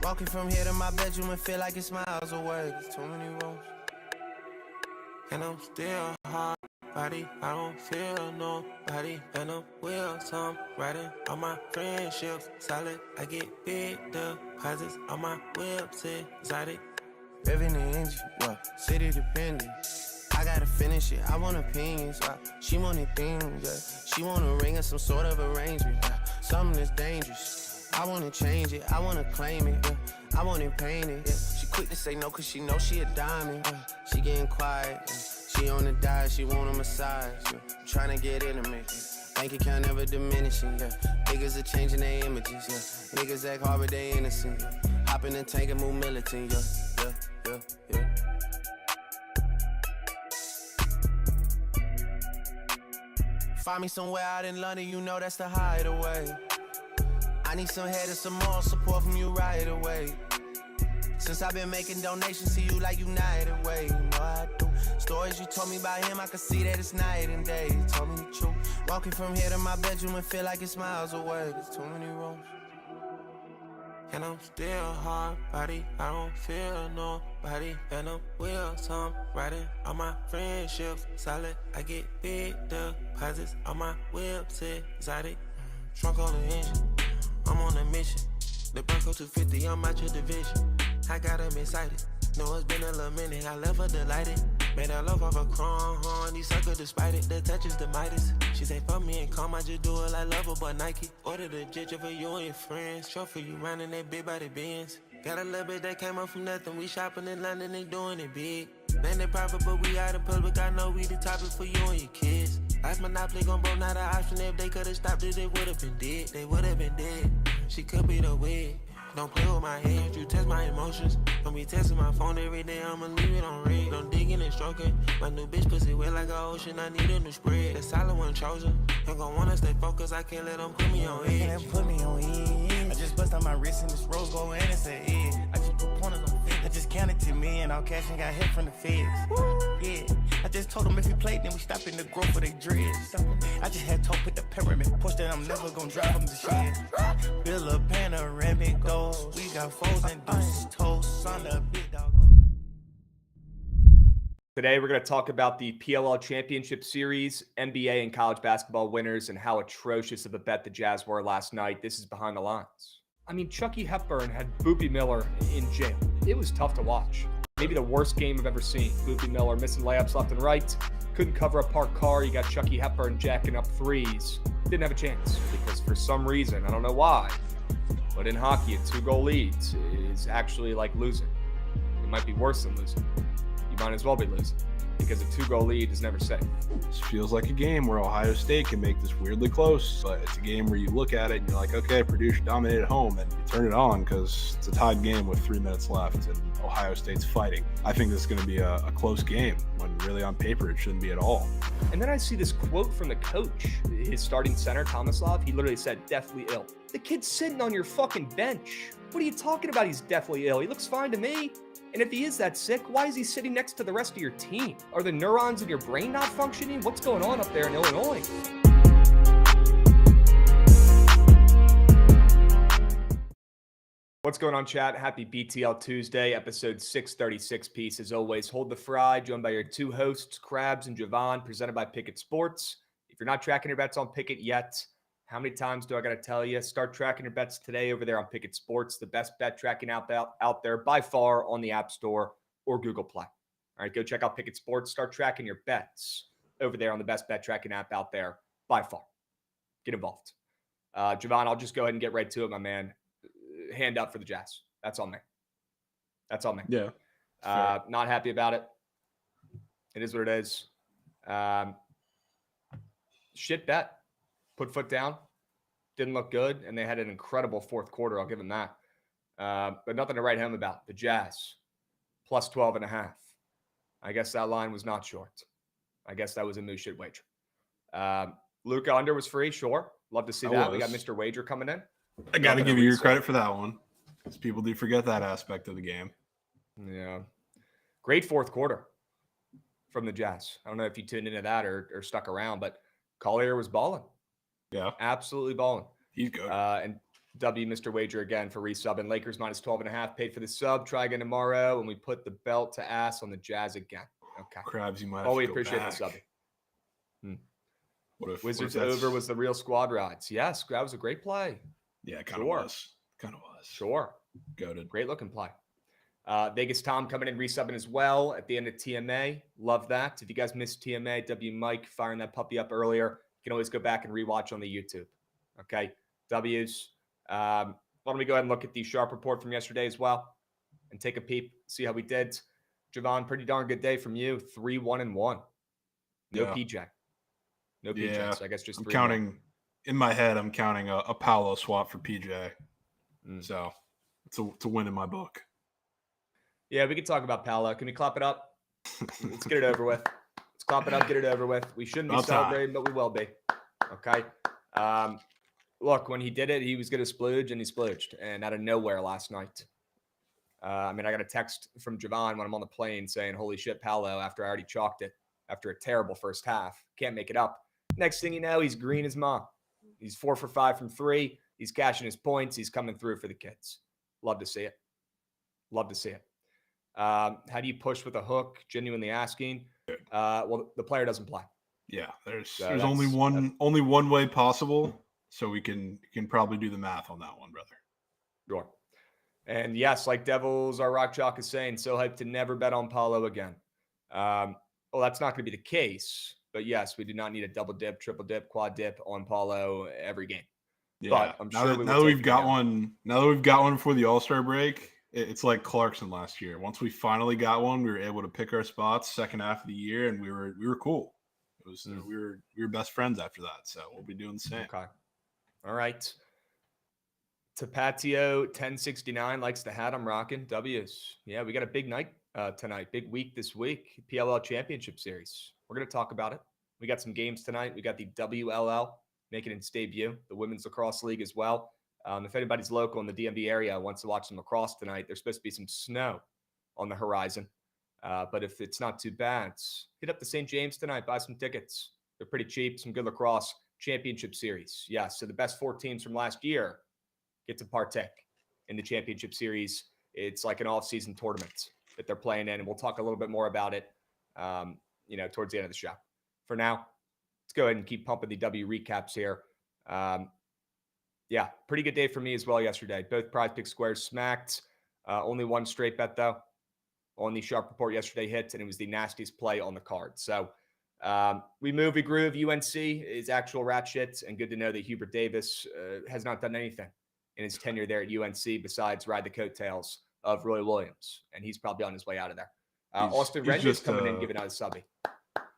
Walking from here to my bedroom and feel like it's miles away. There's too many roads. And I'm still hard body. I don't feel nobody. And I'm wheels, I'm riding on my friendships. Solid, I get big deposits on my whips. Exotic. Revving the engine, city dependent. I gotta finish it, I want opinions, she wanted things, she want a ring or some sort of arrangement, something that's dangerous. I wanna change it, I wanna claim it, I want it painted, She quick to say no cause she know she a diamond, she getting quiet, she on the diet, she want a massage, trying to get intimate, bank account never diminishing, niggas are changing their images, niggas act hard but they innocent, hop in the tank and move militant, yeah. Find me somewhere out in London, you know that's the hideaway. I need some head and some more support from you right away. Since I've been making donations to you like United Way, you know I do. Stories you told me about him, I can see that it's night and day. You told me the truth. Walking from here to my bedroom and feel like it's miles away. There's too many roads. And I'm still hard body, I don't feel nobody. And I'm wheels, I'm riding on my friendships. Solid, I get big deposits on my whips. Exotic, trunk on the engine, I'm on a mission. The Bronco 250, I'm out your division. I got them excited, know it's been a little minute. I left her delighted, made her love off a chrome horn. These suckers despite it, the touch is the Midas. She say fuck me and calm, I just do it like Lover but Nike. Ordered a ginger for you and your friends, short for you rounding that big body Benz. Got a little bit that came up from nothing, we shopping in London, they doing it big. Name they private but we out in public, I know we the topic for you and your kids. Life monopoly gon' broke, not an option. If they could've stopped it, they would've been dead. They would've been dead. She could be the wig. Don't play with my head, you test my emotions. Don't be testing my phone every day, I'ma leave it on red. Don't digging and stroking. My new bitch pussy wet like an ocean, I need a new spread. The solid one chosen. I'm gon' wanna stay focused, I can't let them put me on edge. Put me on edge. I just bust out my wrist and this rose gold and it's an edge. I just put pointers on fit. I just counted to me and all cash and got hit from the feds. Yeah, I just told them if we played, then we stop in the growth for they dreads. I just had to put the pyramid push that I'm never gonna drive them to shit. Build a panoramic goals. We got foes and deuces toast on the big dog. Today, we're going to talk about the PLL Championship Series, NBA and college basketball winners, and how atrocious of a bet the Jazz were last night. This is Behind the Lines. I mean, Chucky Hepburn had Boopie Miller in jail. It was tough to watch. Maybe the worst game I've ever seen. Boopie Miller missing layups left and right. Couldn't cover a parked car. You got Chucky Hepburn jacking up threes. Didn't have a chance because for some reason, I don't know why, but in hockey, a 2-goal lead is actually like losing. It might be worse than losing. You might as well be losing because a 2-goal lead is never safe. This feels like a game where Ohio State can make this weirdly close, but it's a game where you look at it and you're like, okay, Purdue should dominate at home, and you turn it on because it's a tied game with 3 minutes left and Ohio State's fighting. I think this is going to be a close game when really on paper it shouldn't be at all. And then I see this quote from the coach, his starting center, Tomislav. He literally said, deathly ill. The kid's sitting on your fucking bench. What are you talking about? He's deathly ill. He looks fine to me. And if he is that sick, why is he sitting next to the rest of your team? Are the neurons in your brain not functioning? What's going on up there in Illinois? What's going on, chat? Happy BTL Tuesday, episode 636 piece. As always, hold the fry, joined by your two hosts, Krabs and Jovan, presented by Bookit Sports. If you're not tracking your bets on Bookit yet, how many times do I got to tell you? Start tracking your bets today over there on Bookit Sports, the best bet tracking out there by far on the App Store or Google Play. All right, go check out Bookit Sports. Start tracking your bets over there on the best bet tracking app out there by far. Get involved. Jovan, I'll just go ahead and get right to it, my man. Hand up for the Jazz. That's on me. That's on me. Yeah. Not happy about it. It is what it is. Shit bet. Put foot down. Didn't look good, and they had an incredible fourth quarter. I'll give them that. But nothing to write home about. The Jazz, plus 12.5. I guess that line was not short. I guess that was a moose shit wager. Luka under was free, sure. Love to see that. We got Mr. Wager coming in. I got to give you your credit for that one, because people do forget that aspect of the game. Yeah. Great fourth quarter from the Jazz. I don't know if you tuned into that or stuck around, but Collier was balling. Yeah. Absolutely balling. He's good. And W, Mr. Wager again for resubbing. Lakers minus 12.5. Paid for the sub. Try again tomorrow. And we put the belt to ass on the Jazz again. Okay. Krabs, you might have Oh, to we go appreciate back. the subbing. Wizards Over was the real squad rides. Yes, that was a great play. Yeah, it kind of was. Kind of was. Sure. Goated. Great looking play. Vegas Tom coming in, resubbing as well at the end of TMA. Love that. If you guys missed TMA, W Mike firing that puppy up earlier, you can always go back and rewatch on the YouTube. Okay. W's. Why don't we go ahead and look at the Sharp report from yesterday as well and take a peep, see how we did. Jovan, pretty darn good day from you. 3-1-1. No PJ. No PJ. So I guess just I'm 3-1. counting in my head. I'm counting a Paolo swap for PJ. So it's a win in my book. Yeah, we could talk about Paolo. Can we clap it up? Let's get it over with. Let's clap it up, get it over with. We shouldn't be celebrating, but we will be. Okay. Look, when he did it, he was going to splooge, and he splooged. And out of nowhere last night. I got a text from Jovan when I'm on the plane saying, holy shit, Paolo, after I already chalked it after a terrible first half. Can't make it up. Next thing you know, he's green as mom. He's 4 for 5 from 3. He's cashing his points. He's coming through for the kids. Love to see it. Love to see it. How do you push with a hook? Genuinely asking. Well, the player doesn't play. Yeah, there's only one way possible. So we can probably do the math on that one, brother. Sure. And yes, like Devils, our Rock Chalk is saying, so hyped to never bet on Paolo again. Well, that's not going to be the case. But yes, we do not need a double dip, triple dip, quad dip on Paulo every game. Yeah. But I'm sure now that we've got one for the All-Star break, it's like Clarkson last year. Once we finally got one, we were able to pick our spots second half of the year, and we were cool. It was we were best friends after that. So we'll be doing the same. Okay. All right. Tapatio 1069 likes the hat I'm rocking. W's. Yeah, we got a big night tonight. Big week this week. PLL Championship Series. We're going to talk about it. We got some games tonight. We got the WLL making its debut, the Women's Lacrosse League as well. If anybody's local in the DMV area wants to watch some lacrosse tonight, there's supposed to be some snow on the horizon. But if it's not too bad, hit up the St. James tonight. Buy some tickets. They're pretty cheap. Some good lacrosse championship series. Yeah, so the best 4 teams from last year get to partake in the championship series. It's like an off-season tournament that they're playing in, and we'll talk a little bit more about it, towards the end of the show. For now, let's go ahead and keep pumping the W recaps here. Yeah, pretty good day for me as well yesterday. Both Prize Pick squares smacked. Only one straight bet, though, on the Sharp report yesterday hit, and it was the nastiest play on the card. So we groove. UNC is actual rat shit, and good to know that Hubert Davis has not done anything in his tenure there at UNC besides ride the coattails of Roy Williams, and he's probably on his way out of there. Austin Render's coming in, giving out a subby.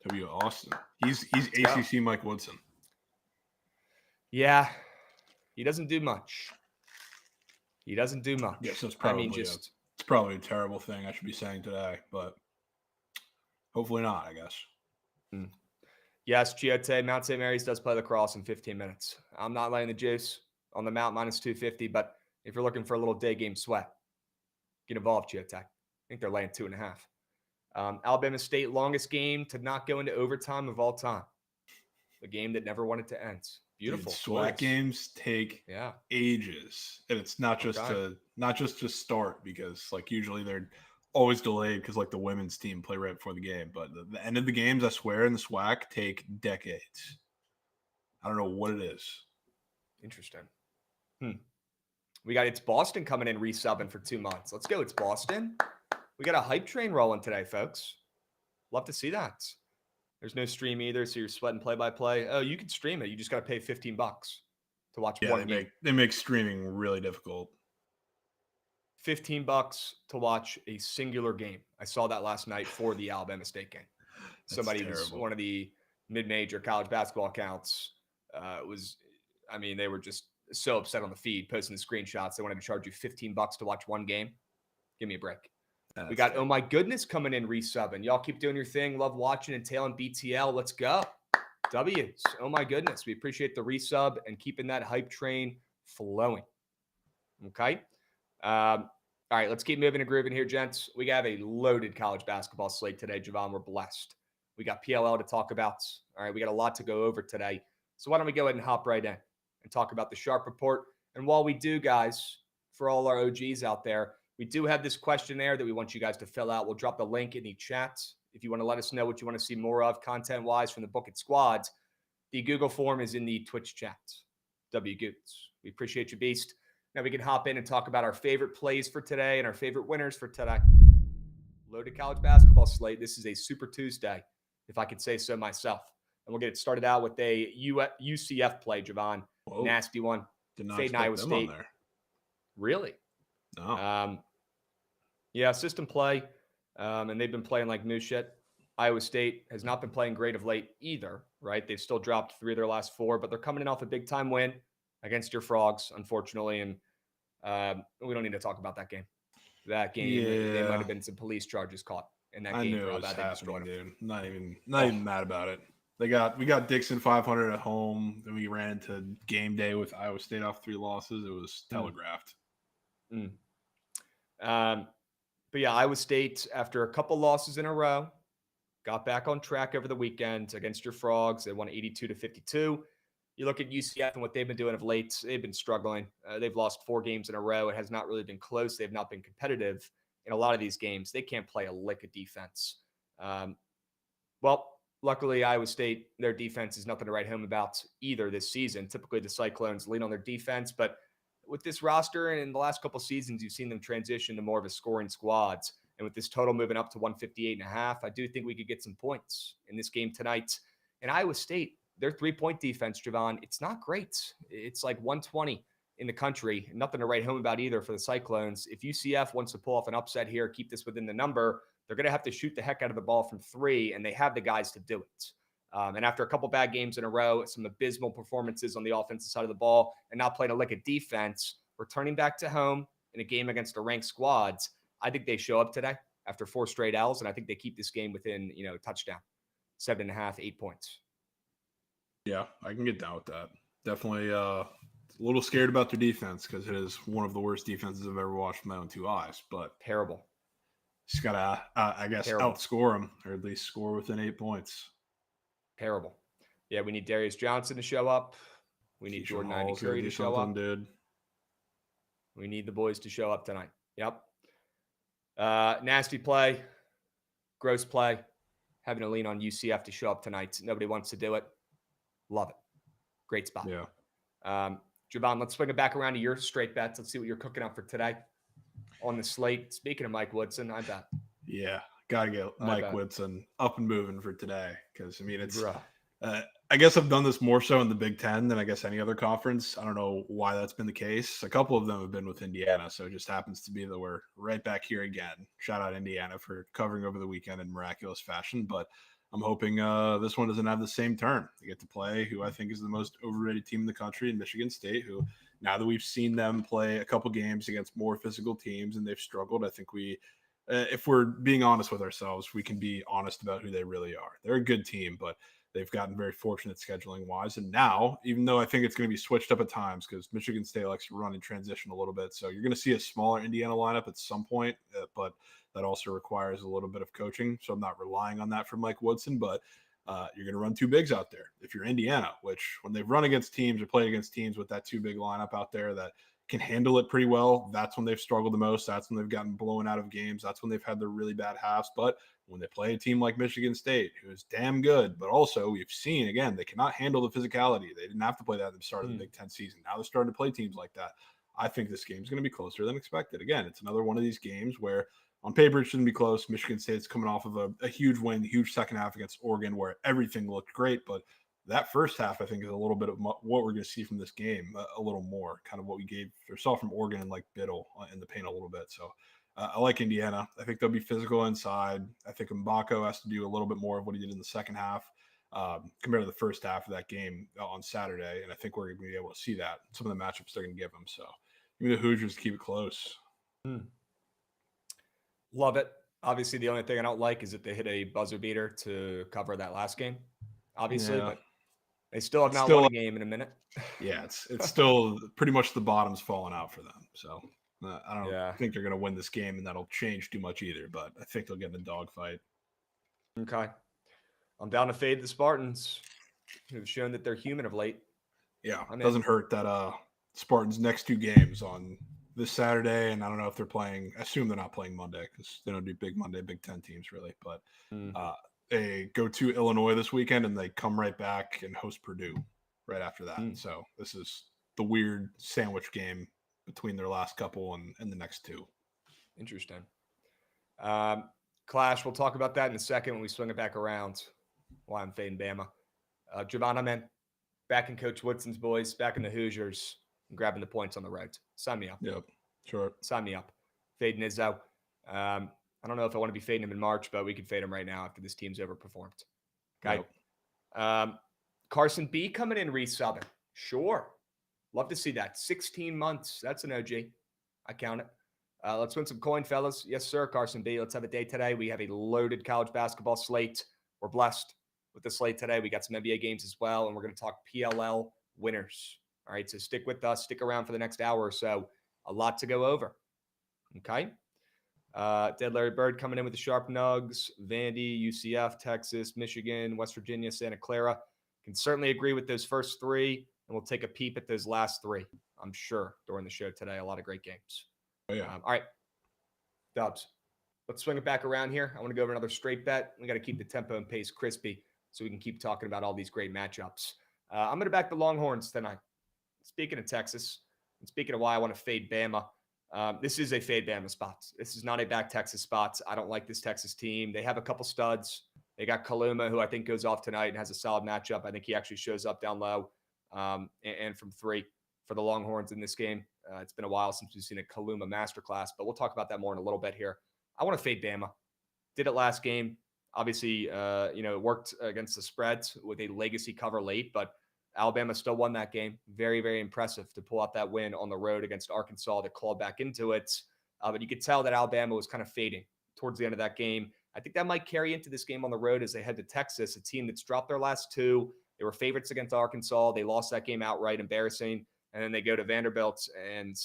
W. Austin. He's ACC Mike Woodson. Yeah, he doesn't do much. Yes, it's probably a terrible thing I should be saying today, but hopefully not, I guess. Yes, Chiote, Mount St. Mary's does play lacrosse in 15 minutes. I'm not laying the juice on the Mount minus 250, but if you're looking for a little day game sweat, get involved, Chiote. I think they're laying 2.5. Alabama State, longest game to not go into overtime of all time. The game that never wanted to end. Beautiful. Dude, SWAC games take ages, and it's not just to start, because like usually they're always delayed because like the women's team play right before the game. But the end of the games, I swear, in the SWAC take decades. I don't know what it is. Interesting. We got It's Boston coming in resubbing for 2 months. Let's go. It's Boston. We got a hype train rolling today, folks. Love to see that. There's no stream either, so you're sweating play-by-play. Oh, you can stream it. You just got to pay $15 to watch one game. They make streaming really difficult. $15 to watch a singular game. I saw that last night for the Alabama State game. Somebody was one of the mid-major college basketball accounts. They were just so upset on the feed, posting the screenshots. They wanted to charge you $15 to watch one game. Give me a break. We got terrible. Oh My Goodness coming in resubbing. Y'all keep doing your thing. Love watching and tailing BTL. Let's go. W's. Oh My Goodness. We appreciate the resub and keeping that hype train flowing. Okay. All right. Let's keep moving and grooving here, gents. We have a loaded college basketball slate today. Jovan, we're blessed. We got PLL to talk about. All right. We got a lot to go over today. So why don't we go ahead and hop right in and talk about the Sharp report And while we do, guys, for all our OGs out there, we do have this questionnaire that we want you guys to fill out. We'll drop the link in the chat if you want to let us know what you want to see more of content-wise from the Bookit Squad. The Google form is in the Twitch chat. W Goots. We appreciate you, Beast. Now we can hop in and talk about our favorite plays for today and our favorite winners for today. Loaded college basketball slate. This is a Super Tuesday, if I could say so myself. And we'll get it started out with a UCF play, Jovan. Whoa. Nasty one. Did not Fade expect Iowa them State. on there. Really? No. Yeah, system play. And they've been playing like new shit. Iowa State has not been playing great of late either, right? They've still dropped 3 of their last 4, but they're coming in off a big-time win against your Frogs, unfortunately. And we don't need to talk about that game. That game, there might have been some police charges caught in that game. I knew for it how was bad they destroyed happening, them. dude. Not even mad about it. We got Dixon 500 at home. Then we ran into game day with Iowa State off 3 losses. It was telegraphed. But yeah, Iowa State, after a couple losses in a row, got back on track over the weekend against your Frogs. They won 82-52. You look at UCF and what they've been doing of late. They've been struggling. They've lost 4 games in a row. It has not really been close. They've not been competitive in a lot of these games. They can't play a lick of defense. Well, luckily, Iowa State, their defense is nothing to write home about either this season. Typically, the Cyclones lean on their defense, but with this roster and in the last couple seasons, you've seen them transition to more of a scoring squads. And with this total moving up to 158.5, I do think we could get some points in this game tonight. And Iowa State, their 3-point defense, Jovan, it's not great. It's like 120 in the country. Nothing to write home about either for the Cyclones. If UCF wants to pull off an upset here, keep this within the number, they're going to have to shoot the heck out of the ball from 3, and they have the guys to do it. And after a couple bad games in a row, some abysmal performances on the offensive side of the ball, and not playing a lick of defense, returning back to home in a game against the ranked squads, I think they show up today after 4 straight L's, and I think they keep this game within, a touchdown, 7.5, 8 points. Yeah, I can get down with that. Definitely a little scared about their defense because it is one of the worst defenses I've ever watched with my own 2 eyes. But terrible. Just gotta, I guess, outscore them or at least score within 8 points. Terrible. Yeah, we need Darius Johnson to show up. We need Jordan Ivy Curry to show up. Dude. We need the boys to show up tonight. Yep. Nasty play, gross play, having to lean on UCF to show up tonight. Nobody wants to do it. Love it. Great spot. Yeah. Jovan, let's swing it back around to your straight bets. Let's see what you're cooking up for today on the slate. Speaking of Mike Woodson, I bet. Yeah, got to get Mike Woodson up and moving for today because, it's I guess I've done this more so in the Big Ten than I guess any other conference. I don't know why that's been the case. A couple of them have been with Indiana, so it just happens to be that we're right back here again. Shout out Indiana for covering over the weekend in miraculous fashion, but I'm hoping this one doesn't have the same turn. They get to play who I think is the most overrated team in the country in Michigan State, who now that we've seen them play a couple games against more physical teams and they've struggled, I think if we're being honest with ourselves, we can be honest about who they really are. They're a good team, but they've gotten very fortunate scheduling wise. And now, even though I think it's going to be switched up at times because Michigan State likes to run in transition a little bit. So you're going to see a smaller Indiana lineup at some point, but that also requires a little bit of coaching. So I'm not relying on that from Mike Woodson, but you're going to run 2 bigs out there. If you're Indiana, which when they've run against teams or played against teams with that 2 big lineup out there that can handle it pretty well, that's when they've struggled the most. That's when they've gotten blown out of games. That's when they've had their really bad halves. But when they play a team like Michigan State, who is damn good, but also we've seen, again, they cannot handle the physicality. They didn't have to play that at the start of the Big Ten season. Now they're starting to play teams like that. I think this game is going to be closer than expected. Again, it's another one of these games where on paper it shouldn't be close. Michigan State's coming off of a huge win, huge second half against Oregon where everything looked great, but that first half, I think, is a little bit of what we're going to see from this game, a little more, kind of what we saw from Oregon and like Biddle in the paint a little bit. So I like Indiana. I think they'll be physical inside. I think Mbako has to do a little bit more of what he did in the second half compared to the first half of that game on Saturday. And I think we're going to be able to see that. Some of the matchups they're going to give them. So give me the Hoosiers to keep it close. Love it. Obviously, the only thing I don't like is that they hit a buzzer beater to cover that last game, obviously. Yeah. But they still have not won a game in a minute. Yeah, it's still pretty much the bottom's falling out for them. So I don't think they're going to win this game, and that'll change too much either. But I think they'll get in a dogfight. Okay. I'm down to fade the Spartans, who've shown that they're human of late. Yeah, it doesn't hurt that Spartans' next 2 games on this Saturday, and I don't know if they're playing. I assume they're not playing Monday because they don't do Big Monday, Big Ten teams really. But they go to Illinois this weekend, and they come right back and host Purdue right after that. So this is the weird sandwich game between their last couple and the next 2. Interesting. Clash, we'll talk about that in a second when we swing it back around. Why I'm fading Bama. Jovan, I'm in. Back in Coach Woodson's boys, back in the Hoosiers, and grabbing the points on the road. Sign me up. Yep, sure. Sign me up. Fading Izzo. I don't know if I want to be fading him in March, but we can fade him right now after this team's overperformed. Okay. Yep. Carson B coming in Reese Southern. Sure. Love to see that. 16 months. That's an OG. I count it. Let's win some coin, fellas. Yes, sir, Carson B. Let's have a day today. We have a loaded college basketball slate. We're blessed with the slate today. We got some NBA games as well, and we're going to talk PLL winners. All right, so stick with us. Stick around for the next hour or so. A lot to go over. Okay. Dead Larry Bird coming in with the Sharp Nugs. Vandy, UCF, Texas, Michigan, West Virginia, Santa Clara. Can certainly agree with those first 3, and we'll take a peep at those last 3, I'm sure, during the show today. A lot of great games. Oh, yeah. All right. Dubs. Let's swing it back around here. I want to go over another straight bet. We got to keep the tempo and pace crispy so we can keep talking about all these great matchups. I'm going to back the Longhorns tonight. Speaking of Texas, and speaking of why I want to fade Bama, this is a fade Bama spot. This is not a back Texas spot. I don't like this Texas team. They have a couple studs. They got Kaluma, who I think goes off tonight and has a solid matchup. I think he actually shows up down low and from 3 for the Longhorns in this game. It's been a while since we've seen a Kaluma masterclass, but we'll talk about that more in a little bit here. I want to fade Bama. Did it last game. Obviously, it worked against the spreads with a legacy cover late, but Alabama still won that game. Very, very impressive to pull out that win on the road against Arkansas to claw back into it. But you could tell that Alabama was kind of fading towards the end of that game. I think that might carry into this game on the road as they head to Texas, a team that's dropped their last 2. They were favorites against Arkansas. They lost that game outright, embarrassing. And then they go to Vanderbilt, and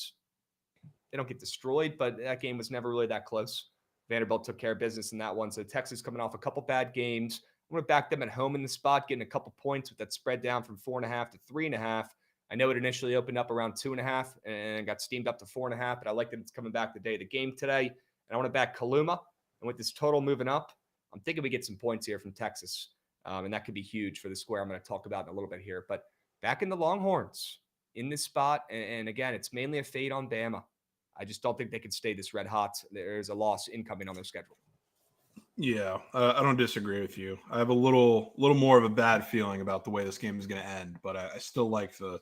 they don't get destroyed, but that game was never really that close. Vanderbilt took care of business in that one. So Texas coming off a couple bad games. I'm going to back them at home in the spot, getting a couple points with that spread down from 4.5 to 3.5. I know it initially opened up around 2.5 and got steamed up to 4.5, but I like that it's coming back the day of the game today. And I want to back Kaluma. And with this total moving up, I'm thinking we get some points here from Texas. And that could be huge for the square I'm going to talk about in a little bit here. But back in the Longhorns in this spot. And again, it's mainly a fade on Bama. I just don't think they can stay this red hot. There's a loss incoming on their schedule. Yeah, I don't disagree with you. I have a little more of a bad feeling about the way this game is going to end, but I still like the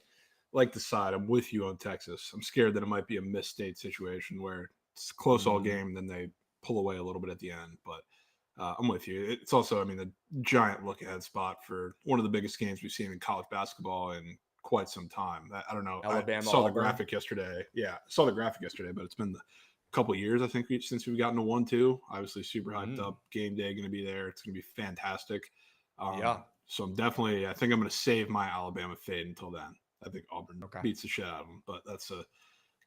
side. I'm with you on Texas. I'm scared that it might be a misstate situation where it's close all game, then they pull away a little bit at the end. But I'm with you. It's also, a giant look-ahead spot for one of the biggest games we've seen in college basketball in quite some time. I don't know. Alabama, I saw the graphic yesterday. Yeah, I saw the graphic yesterday, but it's been a couple of years, I think, since we've gotten to 1-2. Obviously, super hyped up. Game day going to be there. It's going to be fantastic. So I think I'm going to save my Alabama fade until then. I think Auburn beats the shit out of them, but that's a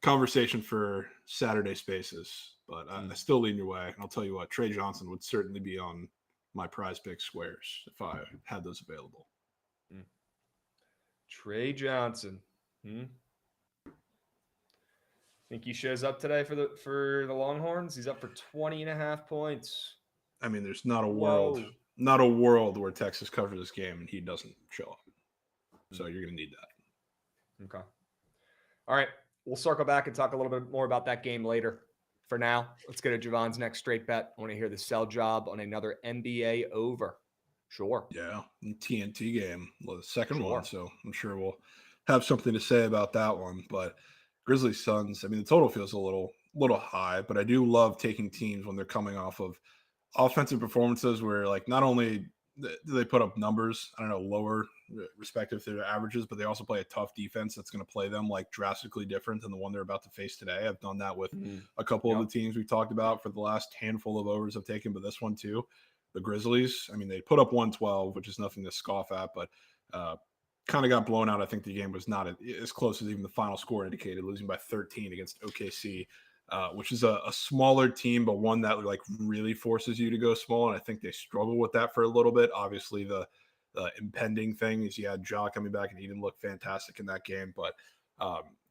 conversation for Saturday Spaces. But I still lean your way. And I'll tell you what, Trey Johnson would certainly be on my prize pick squares if I had those available. Trey Johnson. Think he shows up today for the Longhorns? He's up for 20.5 points. There's not a world where Texas covers this game and he doesn't show up. So you're going to need that. Okay. All right. We'll circle back and talk a little bit more about that game later. For now, let's get to Javon's next straight bet. I want to hear the sell job on another NBA over. Sure. Yeah. TNT game. Well, the second one. So I'm sure we'll have something to say about that one. But Grizzlies Suns, the total feels a little high, but I do love taking teams when they're coming off of offensive performances where, like, not only do they put up numbers, lower respective to their averages, but they also play a tough defense that's going to play them like drastically different than the one they're about to face today. I've done that with a couple of the teams we talked about for the last handful of overs I've taken, but this one too. The Grizzlies, they put up 112, which is nothing to scoff at, but kind of got blown out. I think the game was not as close as even the final score indicated, losing by 13 against OKC, which is a smaller team, but one that really forces you to go small. And I think they struggle with that for a little bit. Obviously, the impending thing is you had Ja coming back, and he didn't look fantastic in that game. But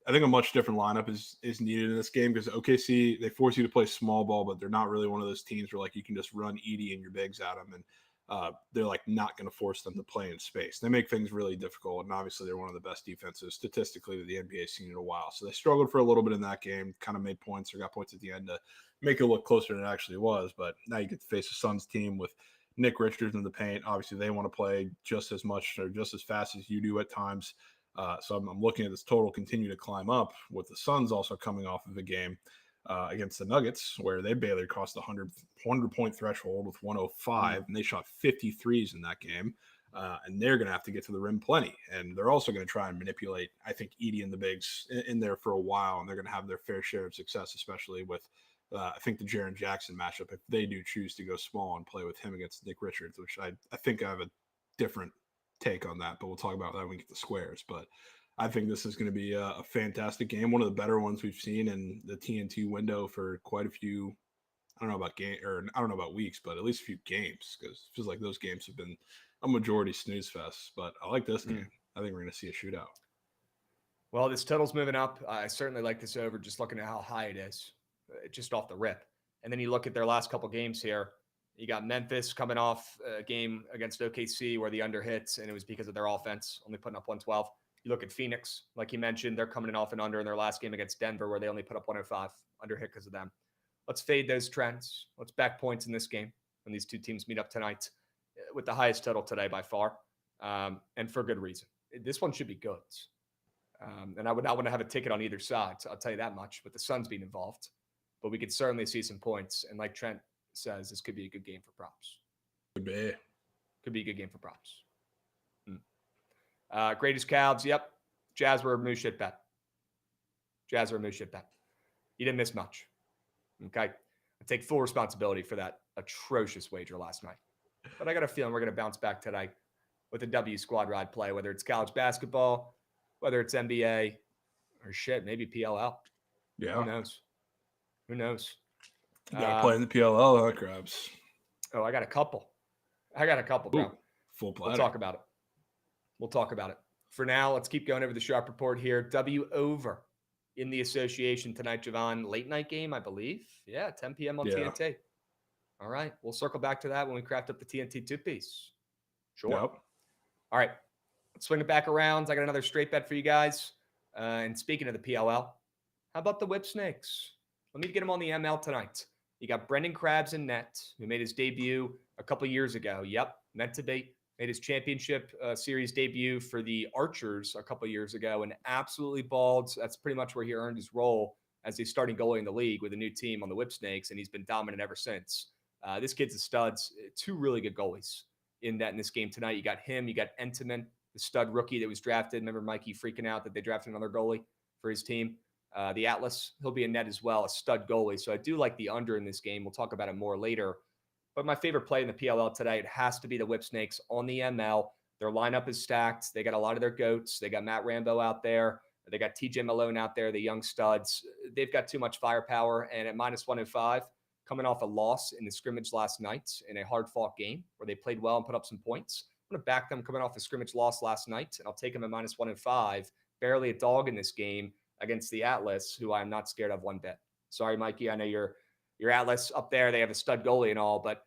I think a much different lineup is needed in this game because OKC, they force you to play small ball, but they're not really one of those teams where like you can just run Edie and your bigs at them, and they're like not going to force them to play in space. They make things really difficult, and obviously they're one of the best defenses statistically that the NBA has seen in a while. So they struggled for a little bit in that game, kind of made points or got points at the end to make it look closer than it actually was. But now you get to face a Suns team with Nick Richards in the paint. Obviously, they want to play just as much or just as fast as you do at times. So I'm looking at this total continue to climb up with the Suns also coming off of a game against the Nuggets where they barely crossed the 100-point threshold with 105, and they shot 53s in that game. And they're going to have to get to the rim plenty. And they're also going to try and manipulate, I think, Edie and the bigs in there for a while, and they're going to have their fair share of success, especially with I think the Jaren Jackson matchup, if they do choose to go small and play with him against Nick Richards, which I think I have a different take on that, but we'll talk about that when we get the squares. But I think this is going to be a fantastic game, one of the better ones we've seen in the TNT window for quite a few. I don't know about weeks, but at least a few games, because it feels like those games have been a majority snooze fest. But I like this game. I think we're going to see a shootout. Well, this total's moving up. I certainly like this over, just looking at how high it is, just off the rip. And then you look at their last couple games here. You got Memphis coming off a game against OKC where the under hits, and it was because of their offense, only putting up 112. You look at Phoenix, like you mentioned, they're coming in off and under in their last game against Denver where they only put up 105, under hit because of them. Let's fade those trends. Let's back points in this game when these two teams meet up tonight with the highest total today by far, and for good reason. This one should be good. And I would not want to have a ticket on either side, so I'll tell you that much, with the Suns being involved. But we could certainly see some points. And like Trent says, this could be a good game for props. Could be a good game for props. Greatest Cavs. Yep. Jazz were a moose shit bet. You didn't miss much. Okay. I take full responsibility for that atrocious wager last night. But I got a feeling we're going to bounce back today with a W squad ride play, whether it's college basketball, whether it's NBA, or shit, maybe PLL. Yeah. Who knows? You got to play in the PLL, huh, Krabs? Oh, I got a couple, bro. Ooh, full platter. We'll talk about it. For now, let's keep going over the sharp report here. W over in the association tonight, Jovan. Late night game, I believe. Yeah, 10 p.m. on TNT. All right. We'll circle back to that when we craft up the TNT two-piece. Sure. Yep. All right. Let's swing it back around. I got another straight bet for you guys. And speaking of the PLL, how about the Whip Snakes? Let me get them on the ML tonight. You got Brendan Krabs in net, who made his debut a couple years ago. Yep, meant to be. Made his championship series debut for the Archers a couple years ago and absolutely balled. That's pretty much where he earned his role as a starting goalie in the league with a new team on the Whip Snakes, and he's been dominant ever since. This kid's a stud. Two really good goalies in this game tonight. You got him. You got Entenmann, the stud rookie that was drafted. Remember Mikey freaking out that they drafted another goalie for his team? The Atlas, he'll be in net as well, a stud goalie. So I do like the under in this game. We'll talk about it more later. But my favorite play in the PLL today, it has to be the Whip Snakes on the ML. Their lineup is stacked. They got a lot of their goats. They got Matt Rambo out there. They got TJ Malone out there, the young studs. They've got too much firepower. And at minus 105, coming off a loss in the scrimmage last night in a hard-fought game where they played well and put up some points, I'm going to back them coming off a scrimmage loss last night, and I'll take them at minus 105. Barely a dog in this game against the Atlas, who I'm not scared of one bit. Sorry, Mikey. I know your Atlas up there. They have a stud goalie and all, but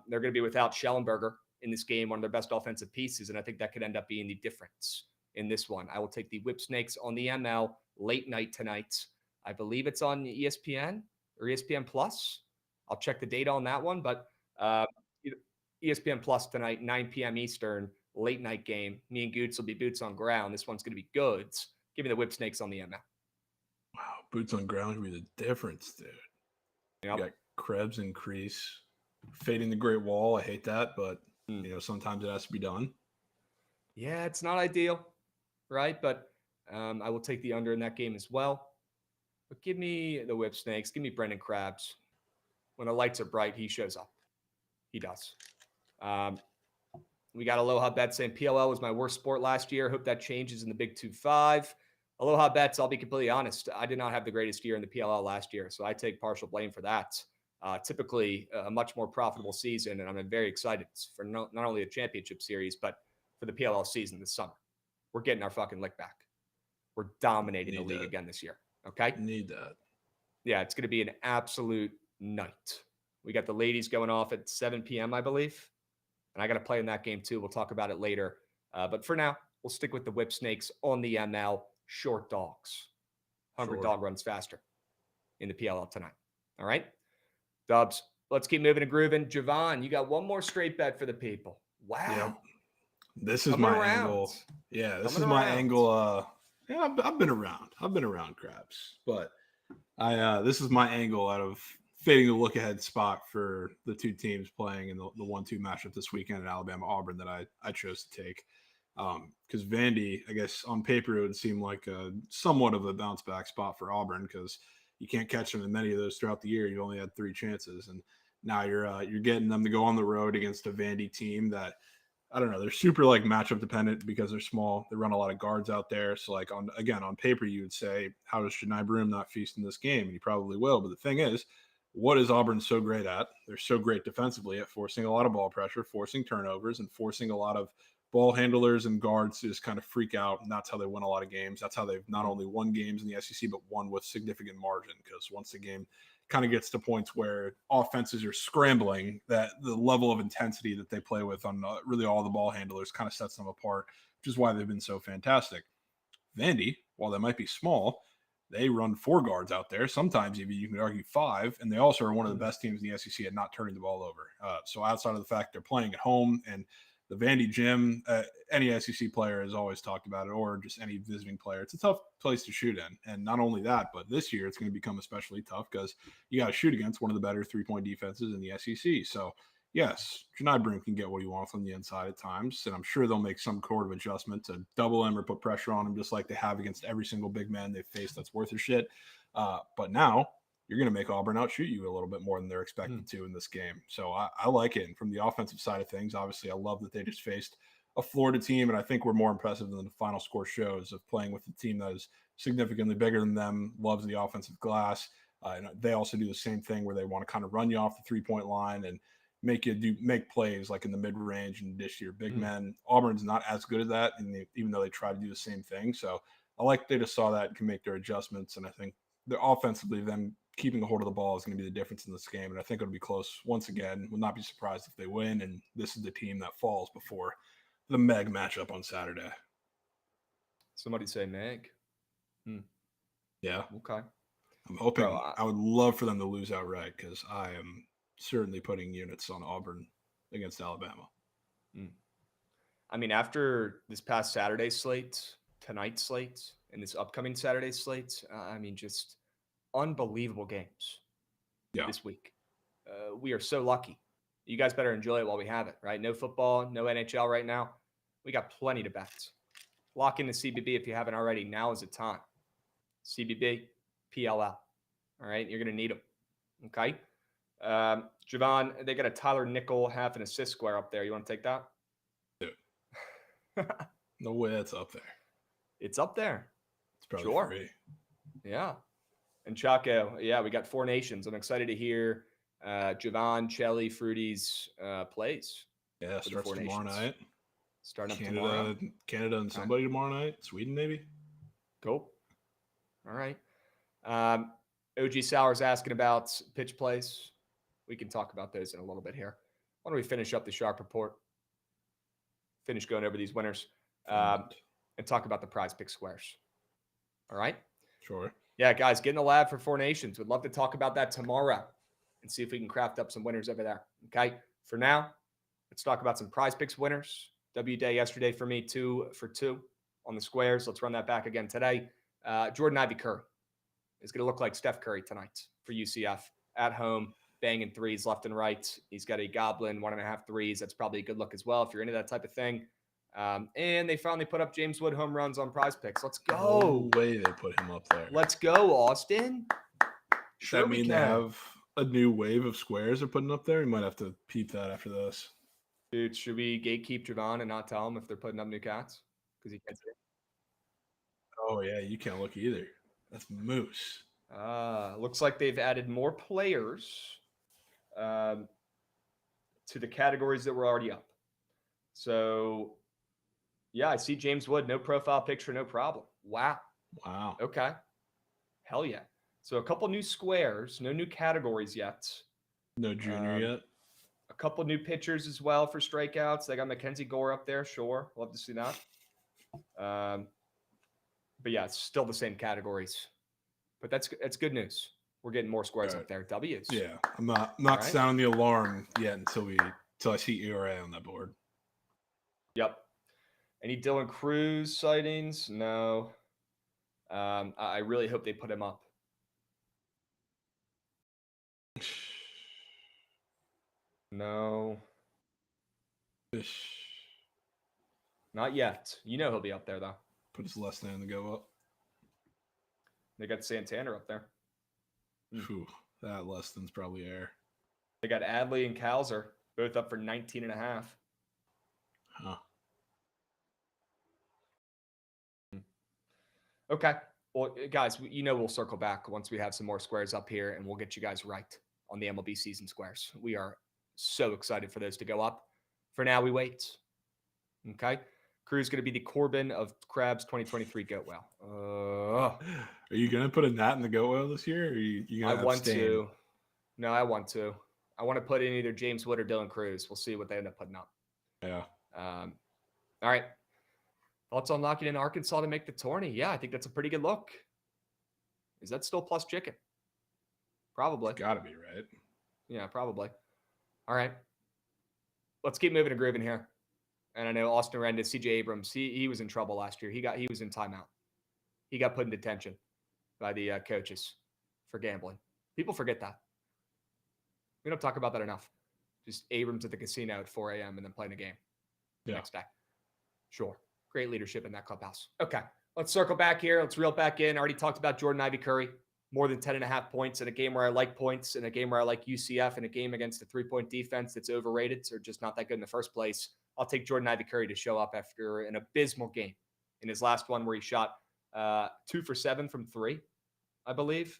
they're going to be without Schellenberger in this game, one of their best offensive pieces, and I think that could end up being the difference in this one. I will take the Whip Snakes on the ML late night tonight. I believe it's on ESPN or ESPN Plus. I'll check the data on that one, but ESPN Plus tonight, 9 p.m. Eastern, late night game. Me and Goots will be boots on ground. This one's going to be goods. Give me the Whip Snakes on the ML. Wow, boots on ground would be the difference, dude. Yep. You got Krebs and Crease fading the Great Wall. I hate that, but sometimes it has to be done. Yeah, it's not ideal, right? But I will take the under in that game as well. But give me the Whip Snakes. Give me Brendan Krabs. When the lights are bright, he shows up. He does. We got Aloha Bet saying PLL was my worst sport last year. Hope that changes in the Big 2-5. Aloha Bets, I'll be completely honest. I did not have the greatest year in the PLL last year, so I take partial blame for that. Typically, a much more profitable season, and I'm very excited for not only the championship series, but for the PLL season this summer. We're getting our fucking lick back. We're dominating the league again this year. Okay? Need that. Yeah, it's going to be an absolute night. We got the ladies going off at 7 p.m., I believe. And I got to play in that game too. We'll talk about it later. But for now, we'll stick with the Whip Snakes on the ML short dogs. Hungry dog runs faster in the PLL tonight. All right? Dubs, let's keep moving and grooving. Jovan, you got one more straight bet for the people. Wow. Yep. This is my angle. Yeah, this is my angle. Yeah, I've been around. I've been around Krabs, but this is my angle out of fading the look ahead spot for the two teams playing in the 1-2 matchup this weekend at Alabama Auburn that I chose to take. Because Vandy, I guess on paper it would seem like somewhat of a bounce back spot for Auburn because you can't catch them in many of those throughout the year. You only had 3 chances, and now you're getting them to go on the road against a Vandy team that, I don't know, they're super like matchup dependent because they're small. They run a lot of guards out there. So like on paper, you would say, how does Chani Broom not feast in this game? And he probably will. But the thing is, what is Auburn so great at? They're so great defensively at forcing a lot of ball pressure, forcing turnovers, and forcing a lot of ball handlers and guards to just kind of freak out. And that's how they win a lot of games. That's how they've not only won games in the SEC, but won with significant margin. Because once the game kind of gets to points where offenses are scrambling, that the level of intensity that they play with on really all the ball handlers kind of sets them apart, which is why they've been so fantastic. Vandy, while they might be small, they run 4 guards out there. Sometimes even you can argue 5, and they also are one of the best teams in the SEC at not turning the ball over. So outside of the fact they're playing at home and the Vandy gym, any SEC player has always talked about it, or just any visiting player. It's a tough place to shoot in. And not only that, but this year it's going to become especially tough because you got to shoot against one of the better 3-point defenses in the SEC. So, yes, Chani Broom can get what he wants on the inside at times, and I'm sure they'll make some sort of adjustment to double him or put pressure on him just like they have against every single big man they've faced that's worth their shit. But now you're going to make Auburn outshoot you a little bit more than they're expected to in this game. So I like it. And from the offensive side of things, obviously, I love that they just faced a Florida team, and I think we're more impressive than the final score shows of playing with a team that is significantly bigger than them, loves the offensive glass. And they also do the same thing where they want to kind of run you off the 3-point line and make plays like in the mid-range and dish to your big men. Auburn's not as good at that, and even though they try to do the same thing. So I like they just saw that and can make their adjustments, and I think they're offensively them keeping a hold of the ball is going to be the difference in this game. And I think it'll be close once again. Will not be surprised if they win. And this is the team that falls before the Meg matchup on Saturday. Somebody say Meg. Yeah. Okay. I'm hoping. I would love for them to lose outright because I am certainly putting units on Auburn against Alabama. I mean, after this past Saturday slate, tonight's slate, and this upcoming Saturday slate, I mean, just unbelievable games this week. We are so lucky. You guys better enjoy it while we have it, right? No football, no NHL right now. We got plenty to bet. Lock in the CBB if you haven't already. Now is the time. CBB, PLL. All right? You're going to need them. Okay? Jovan, they got a Tyler Nickel half an assist square up there. You want to take that? Dude. No way that's up there. It's up there. It's probably free. Yeah. And Chaco, yeah, we got 4 nations. I'm excited to hear Jovan, Chelly, Fruity's plays. Yeah, starts tomorrow night. Starting up tomorrow. Canada and somebody tomorrow night. Sweden, maybe. Cool. All right. OG Sauer's asking about pitch plays. We can talk about those in a little bit here. Why don't we finish up the Sharp Report? Finish going over these winners and talk about the prize pick squares. All right? Sure. Yeah, guys, get in the lab for 4 nations. We'd love to talk about that tomorrow and see if we can craft up some winners over there. Okay? For now, let's talk about some prize picks winners. W day yesterday for me, 2 for 2 on the squares. Let's run that back again today. Jordan Ivy Curry is going to look like Steph Curry tonight for UCF at home, banging threes left and right. He's got a goblin 1.5 threes. That's probably a good look as well if you're into that type of thing. And they finally put up James Wood home runs on prize picks. Let's go. No way they put him up there. Let's go, Austin. Sure, that mean they have a new wave of squares they're putting up there? You might have to peep that after this. Dude, should we gatekeep Jovan and not tell him if they're putting up new cats? Because he can't see it. Oh, yeah, you can't look either. That's Moose. Looks like they've added more players to the categories that were already up. So, yeah, I see James Wood, no profile picture, no problem. Wow. Wow. Okay. Hell yeah. So a couple new squares, no new categories yet. No junior yet. A couple new pitchers as well for strikeouts. They got Mackenzie Gore up there. Sure. Love to see that. But yeah, it's still the same categories. But that's good news. We're getting more squares up there. W's. Yeah. I'm not sounding the alarm yet until I see ERA on that board. Yep. Any Dylan Cruz sightings? No. I really hope they put him up. No. Not yet. You know he'll be up there, though. Put his last name to go up. They got Santana up there. Whew, that less than's probably air. They got Adley and Kalser, both up for 19.5. Huh. Okay. Well, guys, we'll circle back once we have some more squares up here, and we'll get you guys right on the MLB season squares. We are so excited for those to go up. For now, we wait. Okay. Crew's going to be the Corbin of Krabs 2023 Goat Whale. Are you going to put a Nat in the Goat Whale this year? Or are you going to want to. No, I want to. I want to put in either James Wood or Dylan Cruz. We'll see what they end up putting up. Yeah. All right. Thoughts on locking in Arkansas to make the tourney? Yeah, I think that's a pretty good look. Is that still plus chicken? Probably. It's got to be, right? Yeah, probably. All right. Let's keep moving and grooving here. And I know Austin Rendez, CJ Abrams, he was in trouble last year. He was in timeout. He got put in detention by the coaches for gambling. People forget that. We don't talk about that enough. Just Abrams at the casino at 4 a.m. and then playing a game the next day. Sure. Great leadership in that clubhouse. Okay. Let's circle back here. Let's reel back in. I already talked about Jordan Ivy Curry. More than 10.5 points in a game where I like points, in a game where I like UCF, in a game against a 3-point defense that's overrated or just not that good in the first place. I'll take Jordan Ivy Curry to show up after an abysmal game in his last one where he shot 2 for 7 from 3, I believe.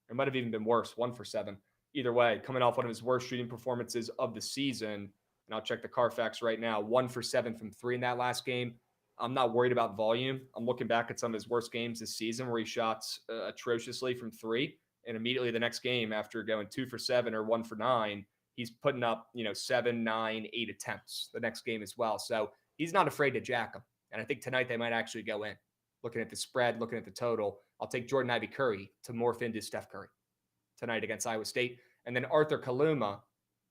It might have even been worse, 1 for 7. Either way, coming off one of his worst shooting performances of the season, and I'll check the Carfax right now, 1 for 7 from 3 in that last game. I'm not worried about volume. I'm looking back at some of his worst games this season where he shot atrociously from 3, and immediately the next game after going 2 for 7 or 1 for 9, he's putting up 7, 9, 8 attempts the next game as well. So he's not afraid to jack him, and I think tonight they might actually go in. Looking at the spread, looking at the total, I'll take Jordan Ivy Curry to morph into Steph Curry tonight against Iowa State. And then Arthur Kaluma.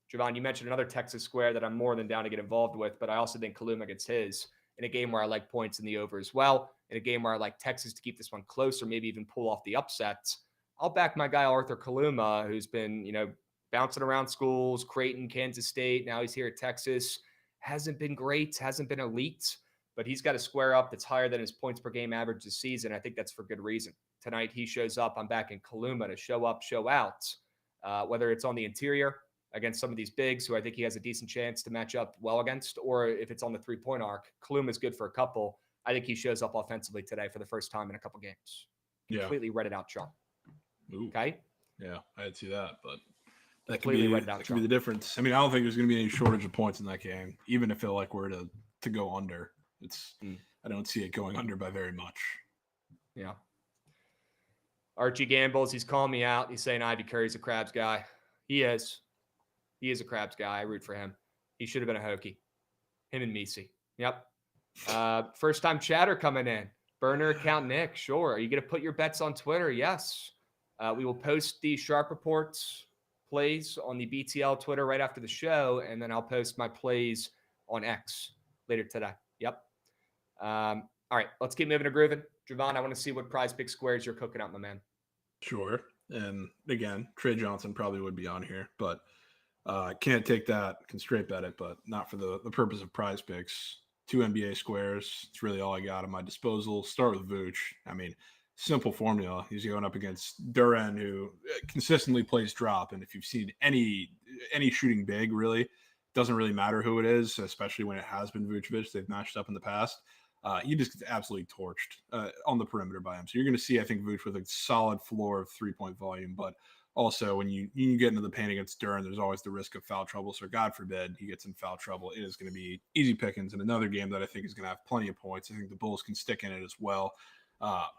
Jovan, you mentioned another Texas square that I'm more than down to get involved with, but I also think Kaluma gets his in a game where I like points in the over as well, in a game where I like Texas to keep this one close or maybe even pull off the upsets. I'll back my guy Arthur Kaluma, who's been, bouncing around schools, Creighton, Kansas State. Now he's here at Texas. Hasn't been great, hasn't been elite, but he's got a square up that's higher than his points per game average this season. I think that's for good reason. Tonight he shows up. I'm backing Kaluma to show up, show out, whether it's on the interior against some of these bigs who I think he has a decent chance to match up well against, or if it's on the 3-point arc. Kaluma is good for a couple. I think he shows up offensively today for the first time in a couple games. Completely read it out, Sean. Ooh. Okay? Yeah, I'd see that, but that Completely read it could out, be the difference. I mean, I don't think there's going to be any shortage of points in that game, even if it were to go under. I don't see it going under by very much. Yeah. Archie Gambles, he's calling me out. He's saying Ivy Curry's a Krabs guy. He is. He is a Krabs guy. I root for him. He should have been a Hokie. Him and Misi. Yep. First time chatter coming in. Burner account Nick. Sure. Are you going to put your bets on Twitter? Yes. We will post the Sharp Reports plays on the BTL Twitter right after the show, and then I'll post my plays on X later today. Yep. All right. Let's keep moving and grooving. Jovan, I want to see what prize pick squares you're cooking up, my man. Sure. And again, Trey Johnson probably would be on here, but can't take that, can straight bet it, but not for the purpose of prize picks. 2 NBA squares. It's really all I got at my disposal. Start with Vooch. I mean, simple formula. He's going up against Duran, who consistently plays drop. And if you've seen any shooting big, really, doesn't really matter who it is, especially when it has been Vucevic. They've matched up in the past. He just gets absolutely torched on the perimeter by him. So you're going to see, I think, Vooch with a solid floor of 3-point volume, but also, when you get into the paint against Duran, there's always the risk of foul trouble. So God forbid he gets in foul trouble. It is going to be easy pickings in another game that I think is going to have plenty of points. I think the Bulls can stick in it as well.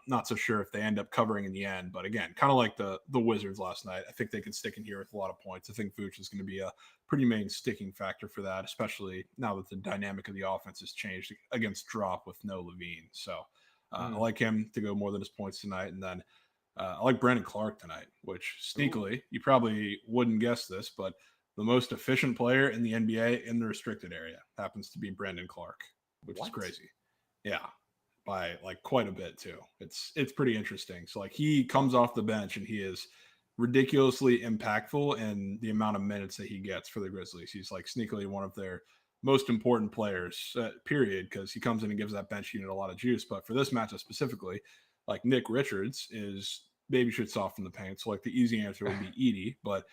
Not so sure if they end up covering in the end, but again, kind of like the Wizards last night, I think they can stick in here with a lot of points. I think Vooch is going to be a pretty main sticking factor for that, especially now that the dynamic of the offense has changed against drop with no Levine. So I like him to go more than his points tonight. And then I like Brandon Clark tonight, which sneakily, you probably wouldn't guess this, but the most efficient player in the NBA in the restricted area happens to be Brandon Clark, which is crazy. Yeah, by like quite a bit too. It's pretty interesting. So like he comes off the bench and he is ridiculously impactful in the amount of minutes that he gets for the Grizzlies. He's like sneakily one of their most important players, period, because he comes in and gives that bench unit a lot of juice. But for this matchup specifically, like Nick Richards is baby shit soft in the paint. So like the easy answer would be Edey, but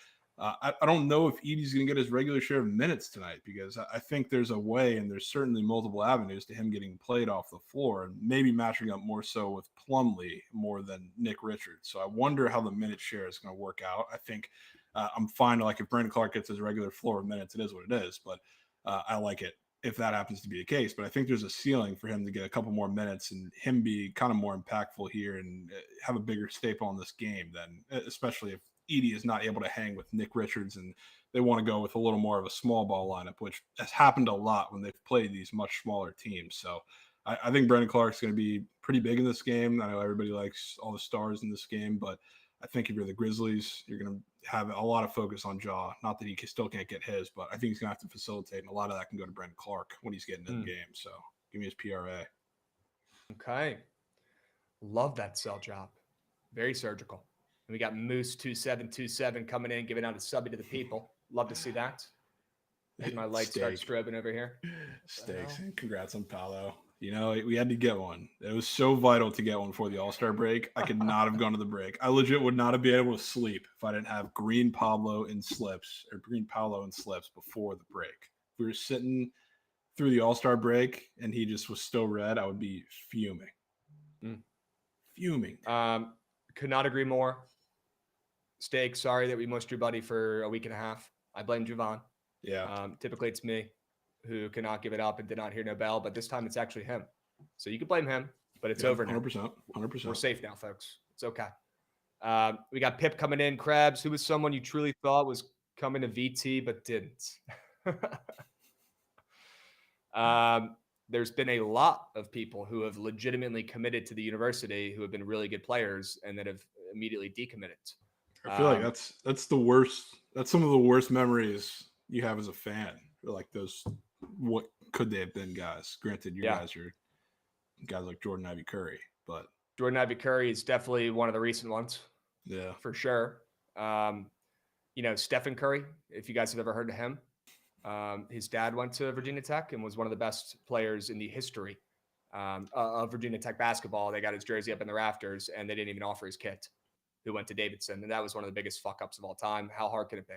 I don't know if Edey's going to get his regular share of minutes tonight, because I think there's a way, and there's certainly multiple avenues to him getting played off the floor and maybe matching up more so with Plumlee more than Nick Richards. So I wonder how the minute share is going to work out. I think I'm fine. Like if Brandon Clark gets his regular floor of minutes, it is what it is. But I like it if that happens to be the case. But I think there's a ceiling for him to get a couple more minutes and him be kind of more impactful here and have a bigger staple in this game than, especially if Edey is not able to hang with Nick Richards and they want to go with a little more of a small ball lineup, which has happened a lot when they've played these much smaller teams. So I think Brandon Clark's going to be pretty big in this game. I know everybody likes all the stars in this game, but I think if you're the Grizzlies, you're going to have a lot of focus on Jaw. Not that he still can't get his, but I think he's going to have to facilitate, and a lot of that can go to Brandon Clark when he's getting in the game. So give me his PRA. Okay. Love that sell job. Very surgical. And we got Moose 2727 coming in, giving out a subby to the people. Love to see that. And my lights start strobing over here. Steaks. And congrats on Paolo. You know, we had to get one. It was so vital to get one for the All-Star break. I could not have gone to the break. I legit would not have been able to sleep if I didn't have green Paolo in slips before the break. If we were sitting through the All-Star break and he just was still red, I would be fuming. Fuming. Could not agree more. Steak, sorry that we missed your buddy for a week and a half. I blame Jovan. Yeah. Typically it's me who cannot give it up and did not hear no bell, but this time it's actually him. So you can blame him, but it's over now. 100%. We're safe now, folks. It's okay. We got Pip coming in. Krabs, who was someone you truly thought was coming to VT but didn't. There's been a lot of people who have legitimately committed to the university who have been really good players and that have immediately decommitted. I feel like that's the worst. That's some of the worst memories you have as a fan. Like those, what could they have been, guys? Granted, you guys are guys like Jordan Ivy Curry, but Jordan Ivy Curry is definitely one of the recent ones. Yeah, for sure. You know, Stephen Curry, if you guys have ever heard of him, his dad went to Virginia Tech and was one of the best players in the history of Virginia Tech basketball. They got his jersey up in the rafters and they didn't even offer his kit, who went to Davidson. And that was one of the biggest fuck ups of all time. How hard can it be?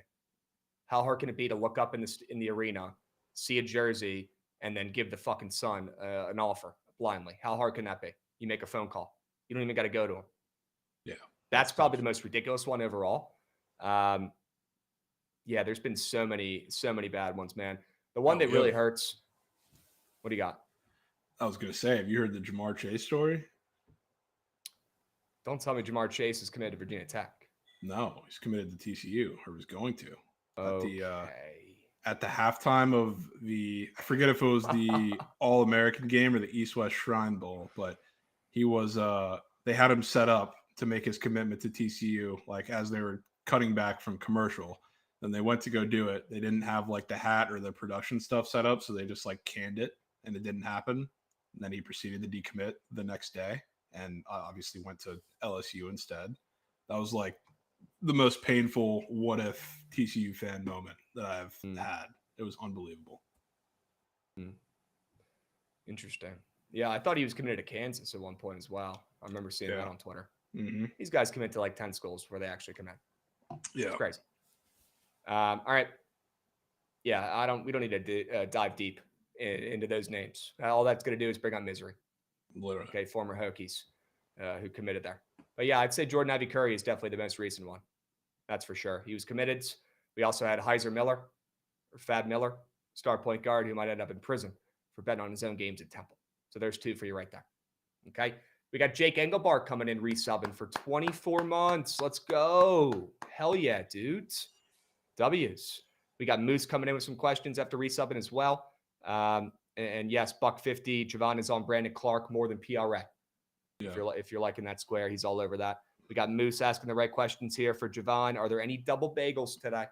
How hard can it be to look up in the arena, see a jersey, and then give the fucking son an offer blindly? How hard can that be? You make a phone call. You don't even got to go to him. Yeah. That's probably the most ridiculous one overall. Yeah, there's been so many bad ones, man. The one that really hurts. What do you got? I was going to say, have you heard the Jamar Chase story? Don't tell me Jamar Chase is committed to Virginia Tech. No, he's committed to TCU, or was going to. Okay. At the halftime of the, I forget if it was the All-American game or the East-West Shrine Bowl, but he was, they had him set up to make his commitment to TCU, like as they were cutting back from commercial. Then they went to go do it. They didn't have like the hat or the production stuff set up, so they just like canned it, and it didn't happen. And then he proceeded to decommit the next day, and obviously went to LSU instead. That was like the most painful what if TCU fan moment that I've had. It was unbelievable. Interesting. Yeah, I thought he was committed to Kansas at one point as well. I remember seeing that on Twitter. Mm-hmm. These guys commit to like 10 schools where they actually commit. Yeah. It's crazy. All right. Yeah, we don't need to dive deep into those names. All that's going to do is bring on misery. Literally. Okay, former Hokies who committed there. But yeah, I'd say Jordan Ivy Curry is definitely the most recent one. That's for sure. He was committed. We also had Heiser Miller, or Fab Miller, star point guard, who might end up in prison for betting on his own games at Temple. So there's two for you right there. Okay. We got Jake Engelbart coming in resubbing for 24 months. Let's go. Hell yeah, dudes. W's. We got Moose coming in with some questions after resubbing as well. And yes, $1.50. Jovan is on Brandon Clark more than PRA. Yeah. If you're liking that square, he's all over that. We got Moose asking the right questions here for Jovan. Are there any double bagels today?